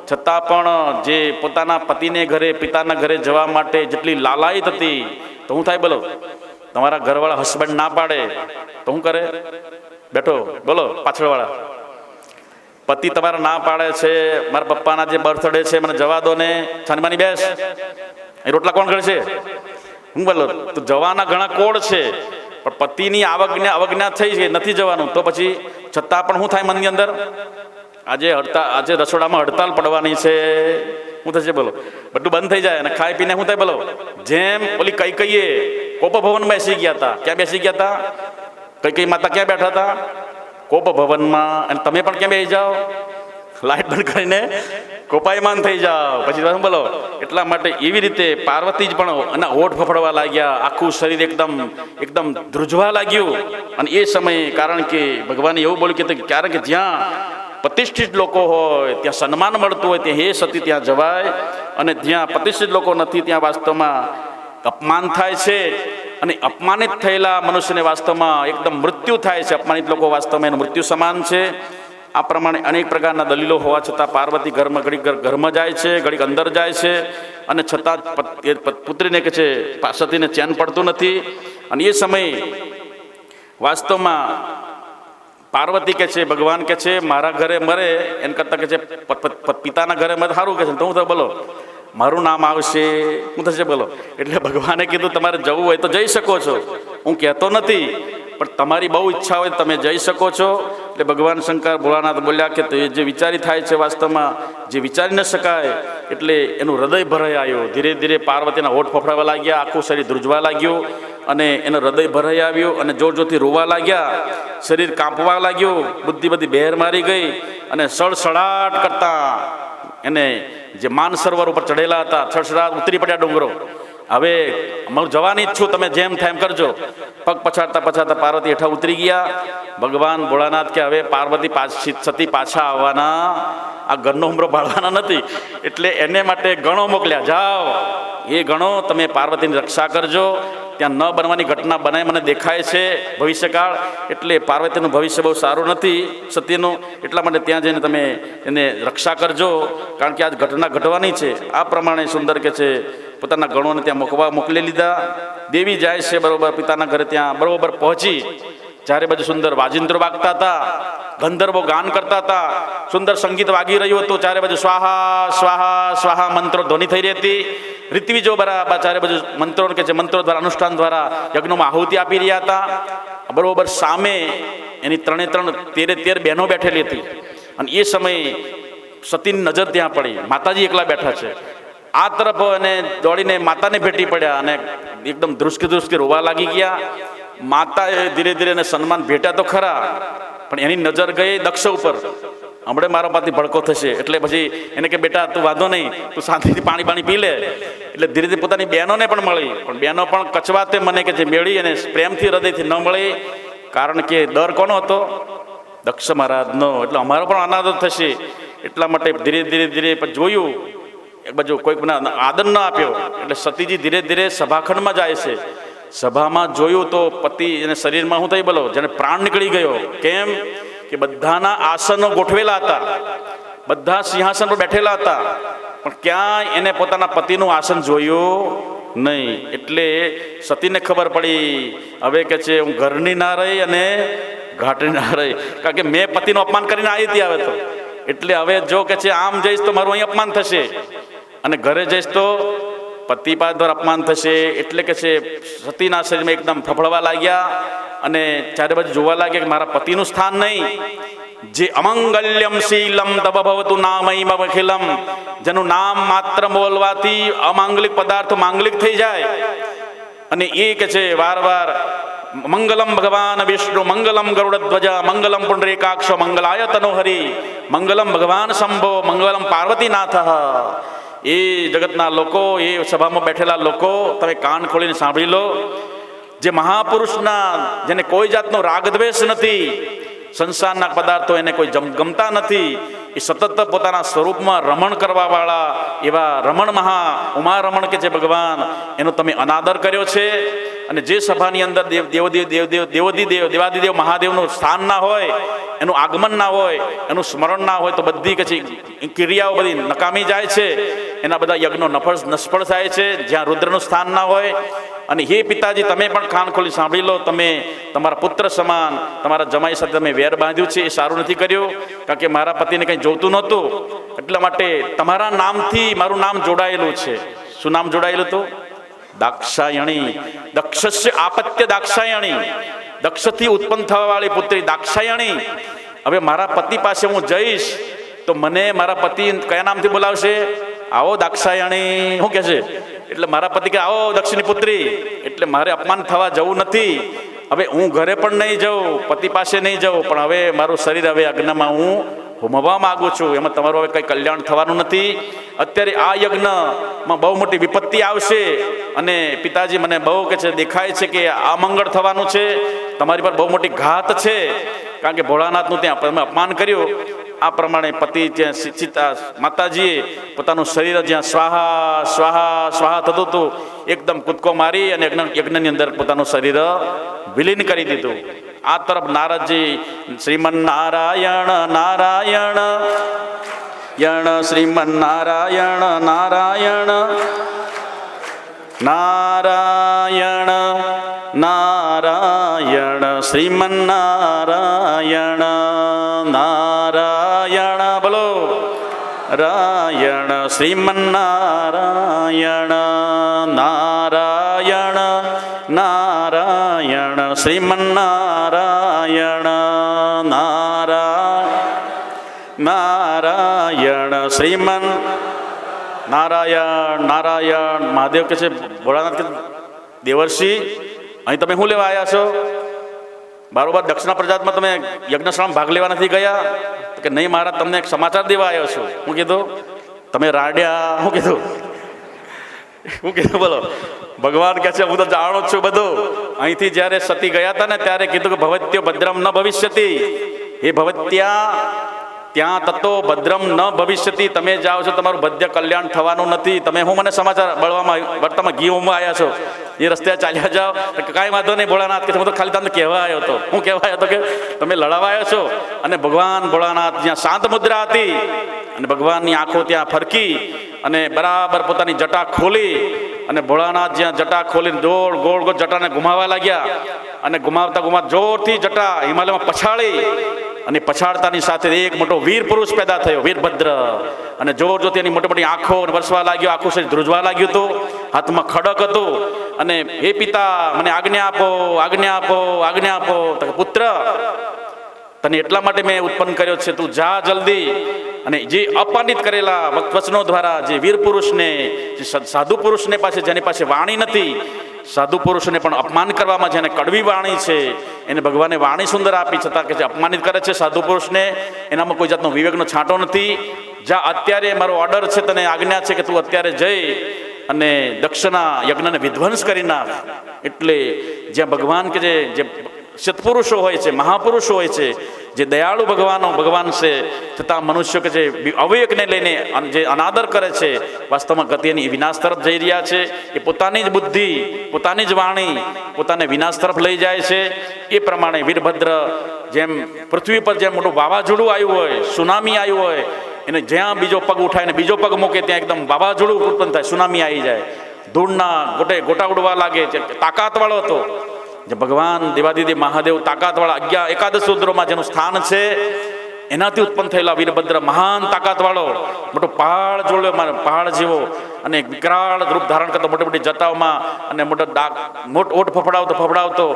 છતાં પણ જે પોતાના પતિને ઘરે પિતાના ઘરે જવા માટે જેટલી લાલાયત હતી તો શું થાય બોલો? તમારા ઘરવાળા હસબન્ડ ના પાડે તો શું કરે? બેઠો બોલો પાછળવાળા. પતિ તમારા ના પાડે છે, મારા પપ્પાના જે બર્થડે છે મને જવા દો ને, છાનીમાની બેસ, એ રોટલા કોણ કરશે? હું બોલો તો જવાના ઘણા કોડ છે, પણ પતિની અવજ્ઞા થઈ છે, નથી જવાનું. તો પછી છતાં પણ શું થાય મનની અંદર? આજે રસોડામાં હડતાલ પડવાની છે, શું થશે બોલો? બધું બંધ થઈ જાય અને ખાઈ પીને શું થાય બોલો? જેમ ઓલી કઈ કોપભવનમાં બેસી ગયા હતા. ક્યાં બેસી ગયા હતા? કઈ માતા ક્યાં બેઠા હતા? કોપભવનમાં. અને તમે પણ ક્યાં બેસી જાઓ? લાઈટ બંધ કરીને કોપાયમાન થઈ જાઓ. પછી શું બોલો? એટલા માટે એવી રીતે પાર્વતી જ પણ એના હોઠ ફફડવા લાગ્યા, આખું શરીર એકદમ ધ્રુજવા લાગ્યું. અને એ સમયે કારણ કે ભગવાને એવું બોલ્યું કે કારણ કે જ્યાં પ્રતિષ્ઠિત લોકો હોય ત્યાં સન્માન મળતું હોય ત્યાં હે સતી ત્યાં જવાય, અને જ્યાં પ્રતિષ્ઠિત લોકો નથી ત્યાં વાસ્તવમાં અપમાન થાય છે. અને અપમાનિત થયેલા મનુષ્યને વાસ્તવમાં એકદમ મૃત્યુ થાય છે. અપમાનિત લોકો વાસ્તવમાં એનું મૃત્યુ સમાન છે. આ પ્રમાણે અનેક પ્રકારના દલીલો હોવા છતાં પાર્વતી ઘરમાં જાય છે, ઘડીક અંદર જાય છે, અને છતાં પુત્રીને કે છે સતીને ચેન પડતું નથી. અને એ સમયે વાસ્તવમાં પાર્વતી કે છે ભગવાન કે છે મારા ઘરે મરે એમ કરતાં કે છે પિતાના ઘરે મરે સારું કે છે. તો હું તો બોલો મારું નામ આવશે, શું થશે બોલો? એટલે ભગવાને કીધું તમારે જવું હોય તો જઈ શકો છો, હું કહેતો નથી, પણ તમારી બહુ ઈચ્છા હોય તમે જઈ શકો છો. એટલે ભગવાન શંકર ભોળાનાથ બોલ્યા કે તો એ જે વિચારી થાય છે વાસ્તવમાં જે વિચારી ન શકાય, એટલે એનું હૃદય ભરાઈ આવ્યું. ધીરે ધીરે પાર્વતીના હોઠ ફફડાવા લાગ્યા, આખું શરીર ધ્રુજવા લાગ્યું, અને એનું હૃદય ભરાઈ આવ્યું, અને જોર જોરથી રોવા લાગ્યા, શરીર કાંપવા લાગ્યું, બુદ્ધિ બધી બહેર મારી ગઈ, અને સળસળાટ કરતા એને જે માન સરોવર ઉપર ચડેલા હતા સળસળાટ ઉતરી પડ્યા ડુંગરો. હવે હું જવાની જ છું, તમે જેમ થાય એમ કરજો. પગ પછાડતા પાર્વતી હેઠા ઉતરી ગયા. ભગવાન ભોળાનાથ કે હવે પાર્વતી સતી પાછા આવવાના, આ ગણનો ઉમરો બાળવાના નથી, એટલે એને માટે ગણો મોકલ્યા. જાઓ એ ગણો તમે પાર્વતીની રક્ષા કરજો. ત્યાં ન બનવાની ઘટના બનાવી મને દેખાય છે ભવિષ્યકાળ, એટલે પાર્વતીનું ભવિષ્ય બહુ સારું નથી સતીનું, એટલા માટે ત્યાં જઈને તમે એને રક્ષા કરજો, કારણ કે આ ઘટના ઘટવાની છે. આ પ્રમાણે સુંદર કે છે પોતાના ગણોને ત્યાં મોકલી લીધા. દેવી જાય છે બરોબર પિતાના ઘરે, ત્યાં બરોબર પહોંચી જ્યારે બધું સુંદર વાજિંત્રો વાગતા હતા, ગંધર્વો ગાન કરતા હતા, સુંદર સંગીત વાગી રહ્યું હતું, ચારે બાજુ સ્વાહા સ્વાહા સ્વાહા મંત્રો ધ્વનિ થઈ રહી હતી. ઋત્વિજો બરાબર ચારે બાજુ મંત્રો કે જે મંત્રો દ્વારા અનુષ્ઠાન દ્વારા યજ્ઞમાં આહુતિ આપી રહ્યા હતા. બરોબર સામે એની 13 બહેનો બેઠેલી હતી, અને એ સમયે સતીની નજર ત્યાં પડી. માતાજી એકલા બેઠા છે. આ તરફ એને દોડીને માતાને ભેટી પડ્યા, અને એકદમ ધ્રુસકી રોવા લાગી ગયા. માતાએ ધીરે ધીરે એને સન્માન ભેટ્યા તો ખરા, પણ એની નજર ગઈ દક્ષ ઉપર. હમણાં મારા પાસેથી ભડકો થશે, એટલે પછી એને કે બેટા તું વાંધો નહીં, તું શાંતિથી પાણી પી લે. એટલે ધીરે ધીરે પોતાની બહેનોને પણ મળી, પણ બહેનો પણ કચવાતે મને કે જે મેળી અને પ્રેમથી હૃદયથી ન મળી, કારણ કે ડર કોનો હતો? દક્ષ મહારાજનો. એટલે અમારો પણ અનાદર થશે, એટલા માટે ધીરે ધીરે જોયું એક બાજુ કોઈક આદર ન આપ્યો, એટલે સતીજી ધીરે ધીરે સભાખંડમાં જાય છે. સભામાં જોયું તો પતિ એને શરીરમાં શું થઈ બોલો જેને પ્રાણ નીકળી ગયો. કેમ કે બધાના આસનો ગોઠવેલા હતા, બધા સિંહાસન પર બેઠેલા હતા, પણ ક્યાંય એને પોતાના પતિનું આસન જોયું નહીં. એટલે સતીને ખબર પડી હવે કે છે હું ઘરની ના રહી અને ઘાટની ના રહી, કારણ કે મેં પતિનું અપમાન કરીને આવી હતી. આવે તો એટલે હવે જો કે છે આમ જઈશ તો મારું અહીં અપમાન થશે, અને ઘરે જઈશ તો પતિ પાસે દ્વારા અપમાન થશે. એટલે કે છે સતીના શરીરમાં એકદમ ફફડવા લાગ્યા, અને ચારે બાજુ જોવા લાગ્યા કે મારા પતિનું સ્થાન નહીં. જે અમંગલ્યમ શીલમ તબ ભવતુ નામૈ અખિલમ, જેનું નામ માત્ર બોલવાથી અમાંગલિક પદાર્થ માંગલિક થઈ જાય. અને એ કે છે વારવાર મંગલમ ભગવાન વિષ્ણુ મંગલમ ગરુડધ્વજ મંગલમ પુંડરીકાક્ષ મંગલાય તનોહરિ મંગલમ ભગવાન શંભો મંગલમ પાર્વતીનાથ. એ જગતના લોકો, એ સભામાં બેઠેલા લોકો, તમે કાન ખોલીને સાંભળી લો. જે મહાપુરુષના જેને કોઈ જાતનો રાગદ્વેષ નથી, સંસારના પદાર્થો એને કોઈ ગમતા નથી, એ સતત પોતાના સ્વરૂપમાં રમણ કરવાવાળા એવા રમણ ઉમા રમણ કે જે ભગવાન, એનો તમે અનાદર કર્યો છે. અને જે સભાની અંદર દેવાદિદેવ મહાદેવનું સ્થાન ના હોય, એનું આગમન ના હોય, એનું સ્મરણ ના હોય, તો બધી કચી ક્રિયાઓ બધી નકામી જાય છે, એના બધા યજ્ઞો નિષ્ફળ થાય છે જ્યાં રુદ્રનું સ્થાન ના હોય. અને હે પિતાજી, તમે પણ કાન ખોલી સાંભળી લો, તમે તમારા પુત્ર સમાન તમારા જમાઈ સાથે તમે વેર બાંધ્યું છે, એ સારું નથી કર્યું. કારણ કે મારા પતિને કંઈ જોતું નહોતું, એટલા માટે તમારા નામથી મારું નામ જોડાયેલું છે. શું નામ જોડાયેલું હતું? દાક્ષાયણી. દક્ષસ્ય આપત્ય દાક્ષાયણી, દક્ષથી ઉત્પન્ન થવા વાળી પુત્રી દાક્ષાયણી. હવે મારા પતિ પાસે હું જઈશ તો મને મારા પતિ કયા નામથી બોલાવશે? આવો દાક્ષાયણી. શું કહે છે? એટલે મારા પતિ કે આવો દક્ષિણી પુત્રી. એટલે મારે અપમાન થવા જવું નથી. હવે હું ઘરે પણ નહીં જાઉં, પતિ પાસે નહીં જાઉં, પણ હવે મારું શરીર હવે યજ્ઞમાં હું હોમવા માગું છું. એમાં તમારું હવે કંઈ કલ્યાણ થવાનું નથી. અત્યારે આ યજ્ઞમાં બહુ મોટી વિપત્તિ આવશે. અને પિતાજી મને બહુ કે છે, દેખાય છે કે આ મંગળ થવાનું છે, તમારી પર બહુ મોટી ઘાત છે. કારણ કે ભોળાનાથનું ત્યાં તમે અપમાન કર્યું. આ પ્રમાણે પતિ ત્યાં સીતા માતાજીએ પોતાનું શરીર જ્યાં સ્વાહા સ્વાહા સ્વાહા થતું હતું, એકદમ કૂદકો મારી અને યજ્ઞની અંદર પોતાનું શરીર વિલીન કરી દીધું. આ તરફ નારદજી શ્રીમન નારાયણ નારાયણ યણ શ્રીમન નારાયણ નારાયણ નારાયણ નારાયણ શ્રીમન નારાયણ નારાયણ. બોલો રાયણ શ્રીમન નારાયણ નારાયણ નારાયણ શ્રીમન નારાયણ નારાયણ શ્રીમન નારાયણ નારાયણ. મહાદેવ કે છે, ભોળાનાથ કે દેવર્ષિ, અહીં તમે શું લેવા આવ્યા છો? બારોબાર દક્ષિણા પ્રજાતમાં તમે યજ્ઞશાળામાં ભાગ લેવા નથી ગયા? કે નહીં, મારા તમને એક સમાચાર દેવા આવ્યો છું. હું કીધું? તમે રાડ્યા. શું કીધું? શું કીધું? બોલો. ભગવાન કહે છે, હું તો જાણું છું બધું. અહીંથી જ્યારે સતી ગયા હતા ને, ત્યારે કીધું કે ભવત્યો ભદ્રમ ન ભવિષ્યતિ. હે ભવત્યા, ત્યાં તત્વો ભદ્રમ ન ભવિષ્યતિ. તમે જાઓ છો, તમારું ભદ્ય કલ્યાણ થવાનું નથી. તમે હું મને સમાચાર બળવામાં વર્તમાં ઘી હોમવા આવ્યા છો? એ રસ્તે ચાલ્યા જાઓ. કાંઈ વાંધો નહીં ભોળાનાથ કે હું તો ખાલી તમને કહેવા આવ્યો હતો. હું કહેવા આવ્યો હતો કે તમે લડાવા આવ્યો છો. અને ભગવાન ભોળાનાથ જ્યાં શાંત મુદ્રા હતી અને ભગવાનની આંખો ત્યાં ફરકી અને બરાબર પોતાની જટા ખોલી, અને ભોળાનાથ જ્યાં જટા ખોલીને ગોળ ગોળ ગોળ જટાને ઘુમાવા લાગ્યા. અને ઘુમાવતા જોરથી જટા હિમાલયમાં પછાડી, અને પછાડતાની સાથે એક મોટો વીર પુરુષ પેદા થયો, વીરભદ્ર. અને જોર જોતી એની મોટી મોટી આંખો વરસવા લાગ્યો, આખું શરીર ધ્રુજવા લાગ્યું હતું, હાથમાં ખડક હતું. અને હે પિતા, મને આજ્ઞા આપો, આજ્ઞા આપો, આજ્ઞા આપો. તો પુત્ર, તને એટલા માટે મેં ઉત્પન્ન કર્યો છે, તું જા જલ્દી. અને જે અપમાનિત કરેલા વચનો દ્વારા જે વીર પુરુષને, જે સાધુ પુરુષને પાસે, જેની પાસે વાણી નથી, સાધુ પુરુષને પણ અપમાન કરવામાં જેને કડવી વાણી છે, એને ભગવાને વાણી સુંદર આપી, છતાં કે જે અપમાનિત કરે છે સાધુ પુરુષને, એનામાં કોઈ જાતનો વિવેકનો છાંટો નથી. જા અત્યારે મારો ઓર્ડર છે, તને આજ્ઞા છે કે તું અત્યારે જઈ અને દક્ષના યજ્ઞને વિધ્વંસ કરી નાખ. એટલે જ્યાં ભગવાન કે જે સત્પુરુષો હોય છે, મહાપુરુષો હોય છે, જે દયાળુ ભગવાન છે, છતાં મનુષ્યો કે જે અવિવેકને લઈને જે અનાદર કરે છે, વાસ્તવમાં ગતિ એની વિનાશ તરફ જઈ રહ્યા છે. એ પોતાની જ બુદ્ધિ, પોતાની જ વાણી પોતાને વિનાશ તરફ લઈ જાય છે. એ પ્રમાણે વીરભદ્ર જેમ પૃથ્વી પર જેમ મોટું વાવાઝોડું આવ્યું હોય, સુનામી આવ્યું હોય, એને જ્યાં બીજો પગ ઉઠાય ને બીજો પગ મૂકે ત્યાં એકદમ વાવાઝોડું ઉત્પન્ન થાય, સુનામી આવી જાય, ધૂળના ગોટા ઉડવા લાગે. તાકાતવાળો હતો જે ભગવાન દેવાદિદેવ મહાદેવ, તાકાતવાળા એકાદશ રુદ્રોમાં જેનું સ્થાન છે, એનાથી ઉત્પન્ન થયેલા વીરભદ્ર મહાન તાકાતવાળો, મોટો પહાડ જોડે, પહાડ જેવો, અને વિકરાળ રૂપ ધારણ કરતો, મોટી મોટી જટાઓમાં, અને મોટો ઓઠ ફફડાવતો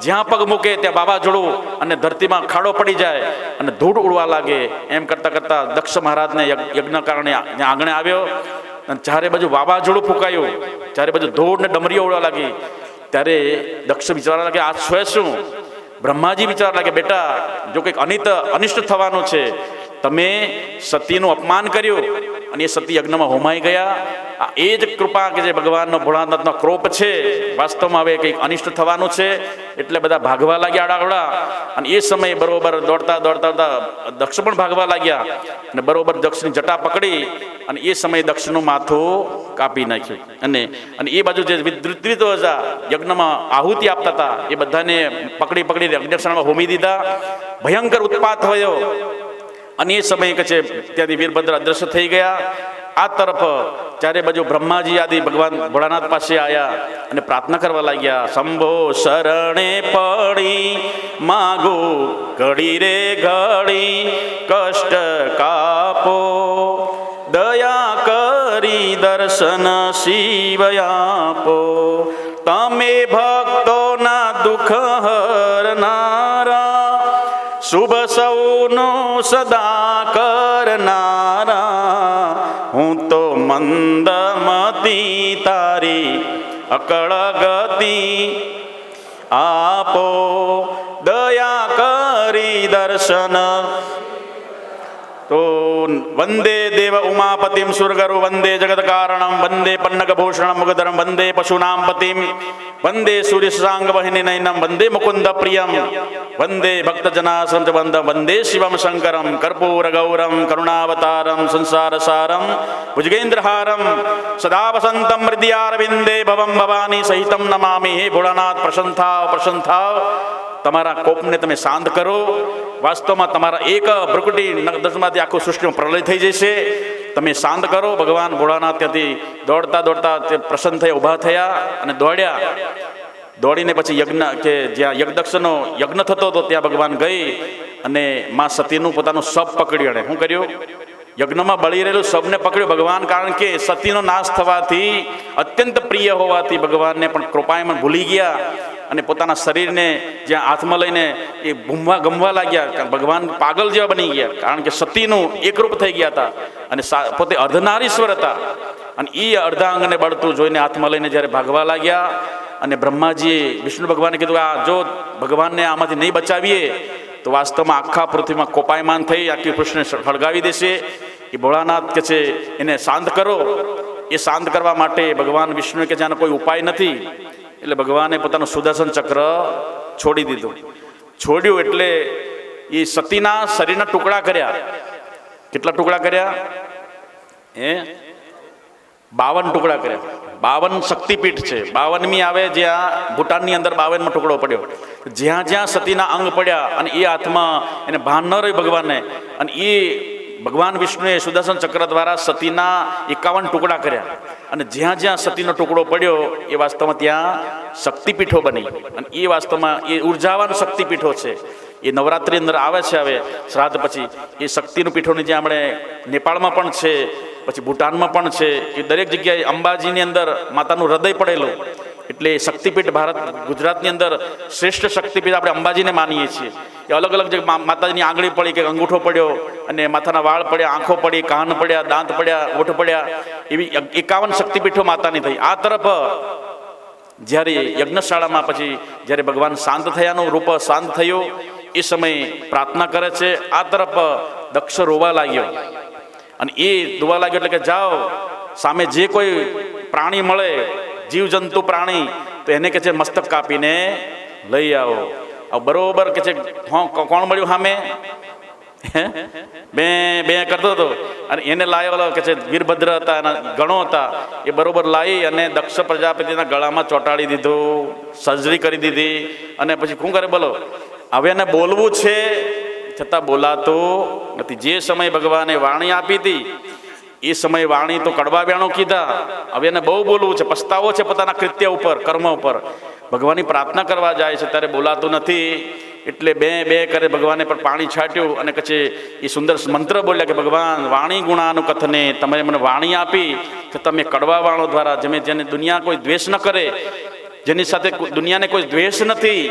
જ્યાં પગ મૂકે ત્યાં વાવાઝોડું અને ધરતીમાં ખાડો પડી જાય અને ધૂળ ઉડવા લાગે. એમ કરતાં કરતાં દક્ષ મહારાજને યજ્ઞ કારણે ત્યાં આંગણે આવ્યો, અને ચારે બાજુ વાવાઝોડું ફૂંકાયું, ચારે બાજુ ધૂળ ને ડમરીઓ ઉડવા લાગી. ત્યારે દક્ષ વિચારવા લાગે, આ શું? બ્રહ્માજી વિચારવા લાગે, બેટા જો કંઈક અનિષ્ટ થવાનું છે તમે સતીનું અપમાન કર્યું અને એ સતી યજ્ઞમાં હોમાઈ ગયા. આ એ જ કૃપા કે જે ભગવાનનો ભોળાનાથનો ક્રોપ છે. વાસ્તવમાં હવે કંઈક અનિષ્ટ થવાનું છે એટલે બધા ભાગવા લાગ્યા આડાવડા. અને એ સમયે બરોબર દોડતા દોડતા દક્ષ પણ ભાગવા લાગ્યા અને બરોબર દક્ષની જટા પકડી અને એ સમયે દક્ષનું માથું કાપી નાખ્યું. અને એ બાજુ જે વિદ્રુતો હતા યજ્ઞમાં આહુતિ આપતા હતા એ બધાને પકડી પકડી યજ્ઞશાળામાં હોમી દીધા. ભયંકર ઉત્પાત થયો અને એ સમયે કે છે ત્યાંથી વીરભદ્ર અદ્રશ્ય થઈ ગયા. આ તરફ ચારે બાજુ બ્રહ્માજી આદિ ભગવાન ભોળાનાથ પાસે આવ્યા અને પ્રાર્થના કરવા લાગ્યા. શંભો શરણે પડી માગો ઘડી રે ઘડી કષ્ટ કાપો દયા કરી દર્શન શિવ આપો તમે ભક્તોના દુઃખ હરનારા શુભ સૌનું સદા કરનારા હું તો મંદમતી તારી અકળ ગતિ આપો દયા કરી દર્શન. તો વંદે દેવ ઉમાપતિમ સુરગરુ વંદે જગત કારણમ વંદે પન્નગભૂષણમ મુગધરમ વંદે પશુનામ પતિમ વંદે સૂર્યસાંગ વહિની નયનમ વંદે મુકુંદ પ્રિયમ વંદે ભક્તજનાસંત વંદમ વંદે શિવમ શંકરમ કર્પૂર ગૌરમ કરુણાવતારમ સંસારસારમ ભુજગેન્દ્રહારમ સદા વસંતમ હૃદયારવિંદે ભવમ ભવાની સહિતમ નમામિ. હે ભોળાનાથ પ્રસન્ન થાવ પ્રસન્ન થાવ. તમારા કોપને તમે શાંત કરો. વાસ્તવમાં તમારા એક ભ્રુકુટી નખદશમાંથી આખું સૃષ્ટિમાં પ્રલય થઈ જશે. તમે શાંત કરો. ભગવાન ભોળાનાથ ત્યાંથી દોડતા દોડતા તે પ્રસન્ન થયા, ઊભા થયા અને દોડ્યા. દોડીને પછી યજ્ઞ કે જ્યાં યજ્ઞદક્ષનો યજ્ઞ થતો હતો ત્યાં ભગવાન ગઈ અને માં સતીનું પોતાનું શબ પકડ્યું. એણે શું કર્યું? યજ્ઞમાં બળી રહેલું શબને પકડ્યું ભગવાન. કારણ કે સતીનો નાશ થવાથી અત્યંત પ્રિય હોવાથી ભગવાનને પણ કૃપાએમાં ભૂલી ગયા અને પોતાના શરીરને જ્યાં હાથમાં લઈને એ ગમવા લાગ્યા. ભગવાન પાગલ જેવા બની ગયા કારણ કે સતીનું એકરૂપ થઈ ગયા હતા અને પોતે અર્ધનારીશ્વર હતા. અને એ અર્ધા અંગને બળતું જોઈને હાથમાં લઈને જ્યારે ભાગવા લાગ્યા અને બ્રહ્માજીએ વિષ્ણુ ભગવાને કીધું આ જો ભગવાનને આમાંથી નહીં બચાવીએ તો વાસ્તવમાં આખા પૃથ્વીમાં કોપાયમાન થઈ આખી પૃથ્વીને સળગાવી દેશે. એ ભોળાનાથ કે છે એને શાંત કરો. એ શાંત કરવા માટે ભગવાન વિષ્ણુએ કે જાણે કોઈ ઉપાય નથી એટલે ભગવાને પોતાનું સુદર્શન ચક્ર છોડી દીધું. છોડ્યું એટલે એ સતીના શરીરના ટુકડા કર્યા. કેટલા ટુકડા કર્યા? 52 ટુકડા કર્યા. 52 શક્તિપીઠ છે. 52મી આવે જ્યાં ભૂટાનની અંદર 52મો ટુકડો પડ્યો. જ્યાં જ્યાં સતીના અંગ પડ્યા અને એ હાથમાં એને ભાન ન રહ્યું ભગવાનને અને એ ભગવાન વિષ્ણુએ સુદર્શન ચક્ર દ્વારા સતીના 51 ટુકડા કર્યા અને જ્યાં જ્યાં સતીનો ટુકડો પડ્યો એ વાસ્તવમાં ત્યાં શક્તિપીઠો બની. અને એ વાસ્તવમાં એ ઉર્જાવાન શક્તિપીઠો છે. એ નવરાત્રિ અંદર આવે છે. હવે શ્રાદ્ધ પછી એ શક્તિનું પીઠોની જ્યાં આપણે નેપાળમાં પણ છે, પછી ભૂટાનમાં પણ છે. એ દરેક જગ્યાએ અંબાજીની અંદર માતાનું હૃદય પડેલું એટલે શક્તિપીઠ ભારત ગુજરાતની અંદર શ્રેષ્ઠ શક્તિપીઠ આપણે અંબાજીને માનીએ છીએ. એ અલગ અલગ જગ્યાએ માતાજીની આંગળી પડી કે અંગૂઠો પડ્યો અને માથાના વાળ પડ્યા, આંખો પડી, કાન પડ્યા, દાંત પડ્યા, ઓઠ પડ્યા, એવી 51 શક્તિપીઠો માતાની થઈ. આ તરફ જ્યારે યજ્ઞશાળામાં પછી જ્યારે ભગવાન શાંત થયાનું રૂપ શાંત થયું એ સમયે પ્રાર્થના કરે છે. આ તરફ દક્ષ રોવા લાગ્યો અને એ રોવા લાગ્યો એટલે કે જાઓ સામે જે કોઈ પ્રાણી મળે, જીવજંતુ પ્રાણી, તો એને કે છે મસ્તક કાપીને લઈ આવો. બરોબર કે છે કોણ મળ્યું સામે? બે કરતો હતો અને એને લાવ્યો કે છે વીરભદ્ર હતા, એના ગણો હતા. એ બરોબર લાવી અને દક્ષ પ્રજાપતિના ગળામાં ચોંટાડી દીધું, સર્જરી કરી દીધી. અને પછી શું કરે બોલો? હવે એને બોલવું છે છતાં બોલાતું નથી. જે સમયે ભગવાને વાણી આપી હતી એ સમયે વાણી તો કડવા વ્યાણો કીધા. હવે એને બહુ બોલવું છે, પસ્તાવો છે પોતાના કૃત્ય ઉપર, કર્મ ઉપર. ભગવાનની પ્રાર્થના કરવા જાય છે ત્યારે બોલાતું નથી એટલે બે કરે ભગવાને પર પાણી છાંટ્યું અને પછી એ સુંદર મંત્ર બોલ્યા કે ભગવાન વાણી ગુણાનું કથને તમે મને વાણી આપી છતાં મેં કડવા વાણો દ્વારા જેને દુનિયા કોઈ દ્વેષ ન કરે જેની સાથે દુનિયાને કોઈ દ્વેષ નથી,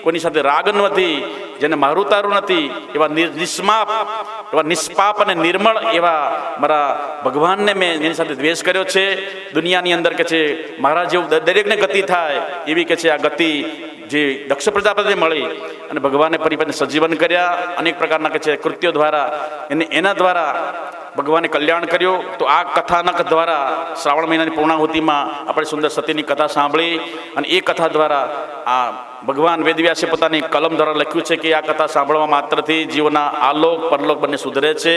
કોઈની સાથે રાગ નથી, જેને મારું તારું નથી, એવા નિષ્માપ, એવા નિષ્પાપ અને નિર્મળ એવા મારા ભગવાનને મેં એની સાથે દ્વેષ કર્યો છે. દુનિયાની અંદર કે છે મારા જેવું દરેકને ગતિ થાય એવી કે છે આ ગતિ જે દક્ષ પ્રજાપતિને મળી અને ભગવાને પરિપૂર્ણ સજીવન કર્યા. અનેક પ્રકારના કે છે કૃત્યો દ્વારા એના દ્વારા ભગવાને કલ્યાણ કર્યું. તો આ કથાનક દ્વારા શ્રાવણ મહિનાની પૂર્ણાહુતિમાં આપણે સુંદર સતીની કથા સાંભળી અને એ કથા દ્વારા આ ભગવાન વેદવ્યાસે પોતાની કલમ દ્વારા લખ્યું છે કે આ કથા સાંભળવા માત્રથી જીવના આલોક પરલોક બંને સુધરે છે.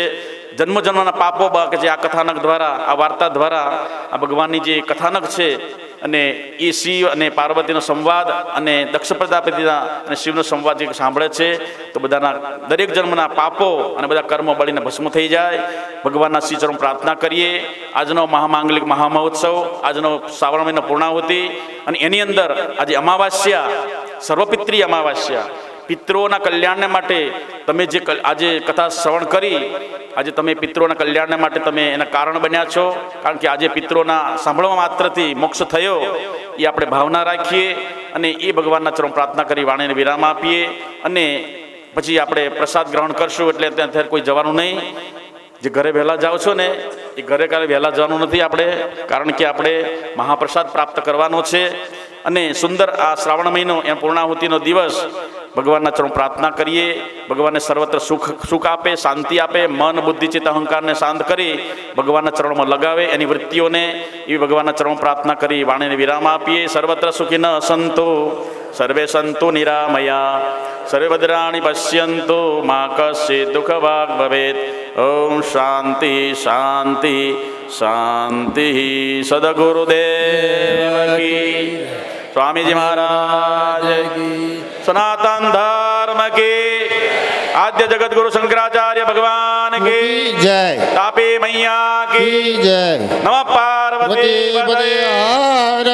જન્મ જન્મના પાપો કે જે આ કથાનક દ્વારા, આ વાર્તા દ્વારા, આ ભગવાનની જે કથાનક છે અને એ શિવ અને પાર્વતીનો સંવાદ અને દક્ષ પ્રજાપતિના અને શિવનો સંવાદ જે સાંભળે છે તો બધાના દરેક જન્મના પાપો અને બધા કર્મો બળીને ભસ્મ થઈ જાય. ભગવાનના શ્રી ચરણ પ્રાર્થના કરીએ. આજનો મહામાંગલિક મહામહોત્સવ, આજનો શ્રાવણ મહિનો પૂર્ણાહુતિ અને એની અંદર આજે અમાવાસ્યા, સર્વપિત્રી અમાવાસ્યા, પિતૃઓના કલ્યાણને માટે તમે જે આજે કથા શ્રવણ કરી, આજે તમે પિતૃઓના કલ્યાણને માટે તમે એના કારણ બન્યા છો. કારણ કે આજે પિતૃઓના સાંભળવા માત્રથી મોક્ષ થયો એ આપણે ભાવના રાખીએ અને એ ભગવાનના ચરણ પ્રાર્થના કરી વાણીને વિરામ આપીએ અને પછી આપણે પ્રસાદ ગ્રહણ કરશું. એટલે ત્યાં કોઈ જવાનું નહીં. જે ઘરે વહેલા જાઓ છો ને એ ઘરે કાલે વહેલા જવાનું નથી આપણે, કારણ કે આપણે મહાપ્રસાદ પ્રાપ્ત કરવાનો છે. અને સુંદર આ શ્રાવણ મહિનો એમ પૂર્ણાહુતિનો દિવસ ભગવાનના ચરણ પ્રાર્થના કરીએ. ભગવાનને સર્વત્ર સુખ આપે, શાંતિ આપે, મન બુદ્ધિ ચિત્ત અહંકારને શાંત કરી ભગવાનના ચરણોમાં લગાવે એની વૃત્તિઓને. એવી ભગવાનના ચરણ પ્રાર્થના કરી વાણીને વિરામ આપીએ. સર્વત્ર સુખિન સંતુ સર્વે સંતુ નિરામયા, સર્વે ભદ્રાણિ પશ્યન્તુ મા કશ્ચિત દુઃખભાગ ભવેત. ઓમ શાંતિ શાંતિ શાંતિ. સદગુરુદેવ કી, સ્વામીજી મહારાજ કી, સનાતન ધર્મ કી, આદ્ય જગત ગુરુ શંકરાચાર્ય ભગવાન કી જય. તાપી મૈયા કી જય. નમઃ પાર્વતી પતયે. હર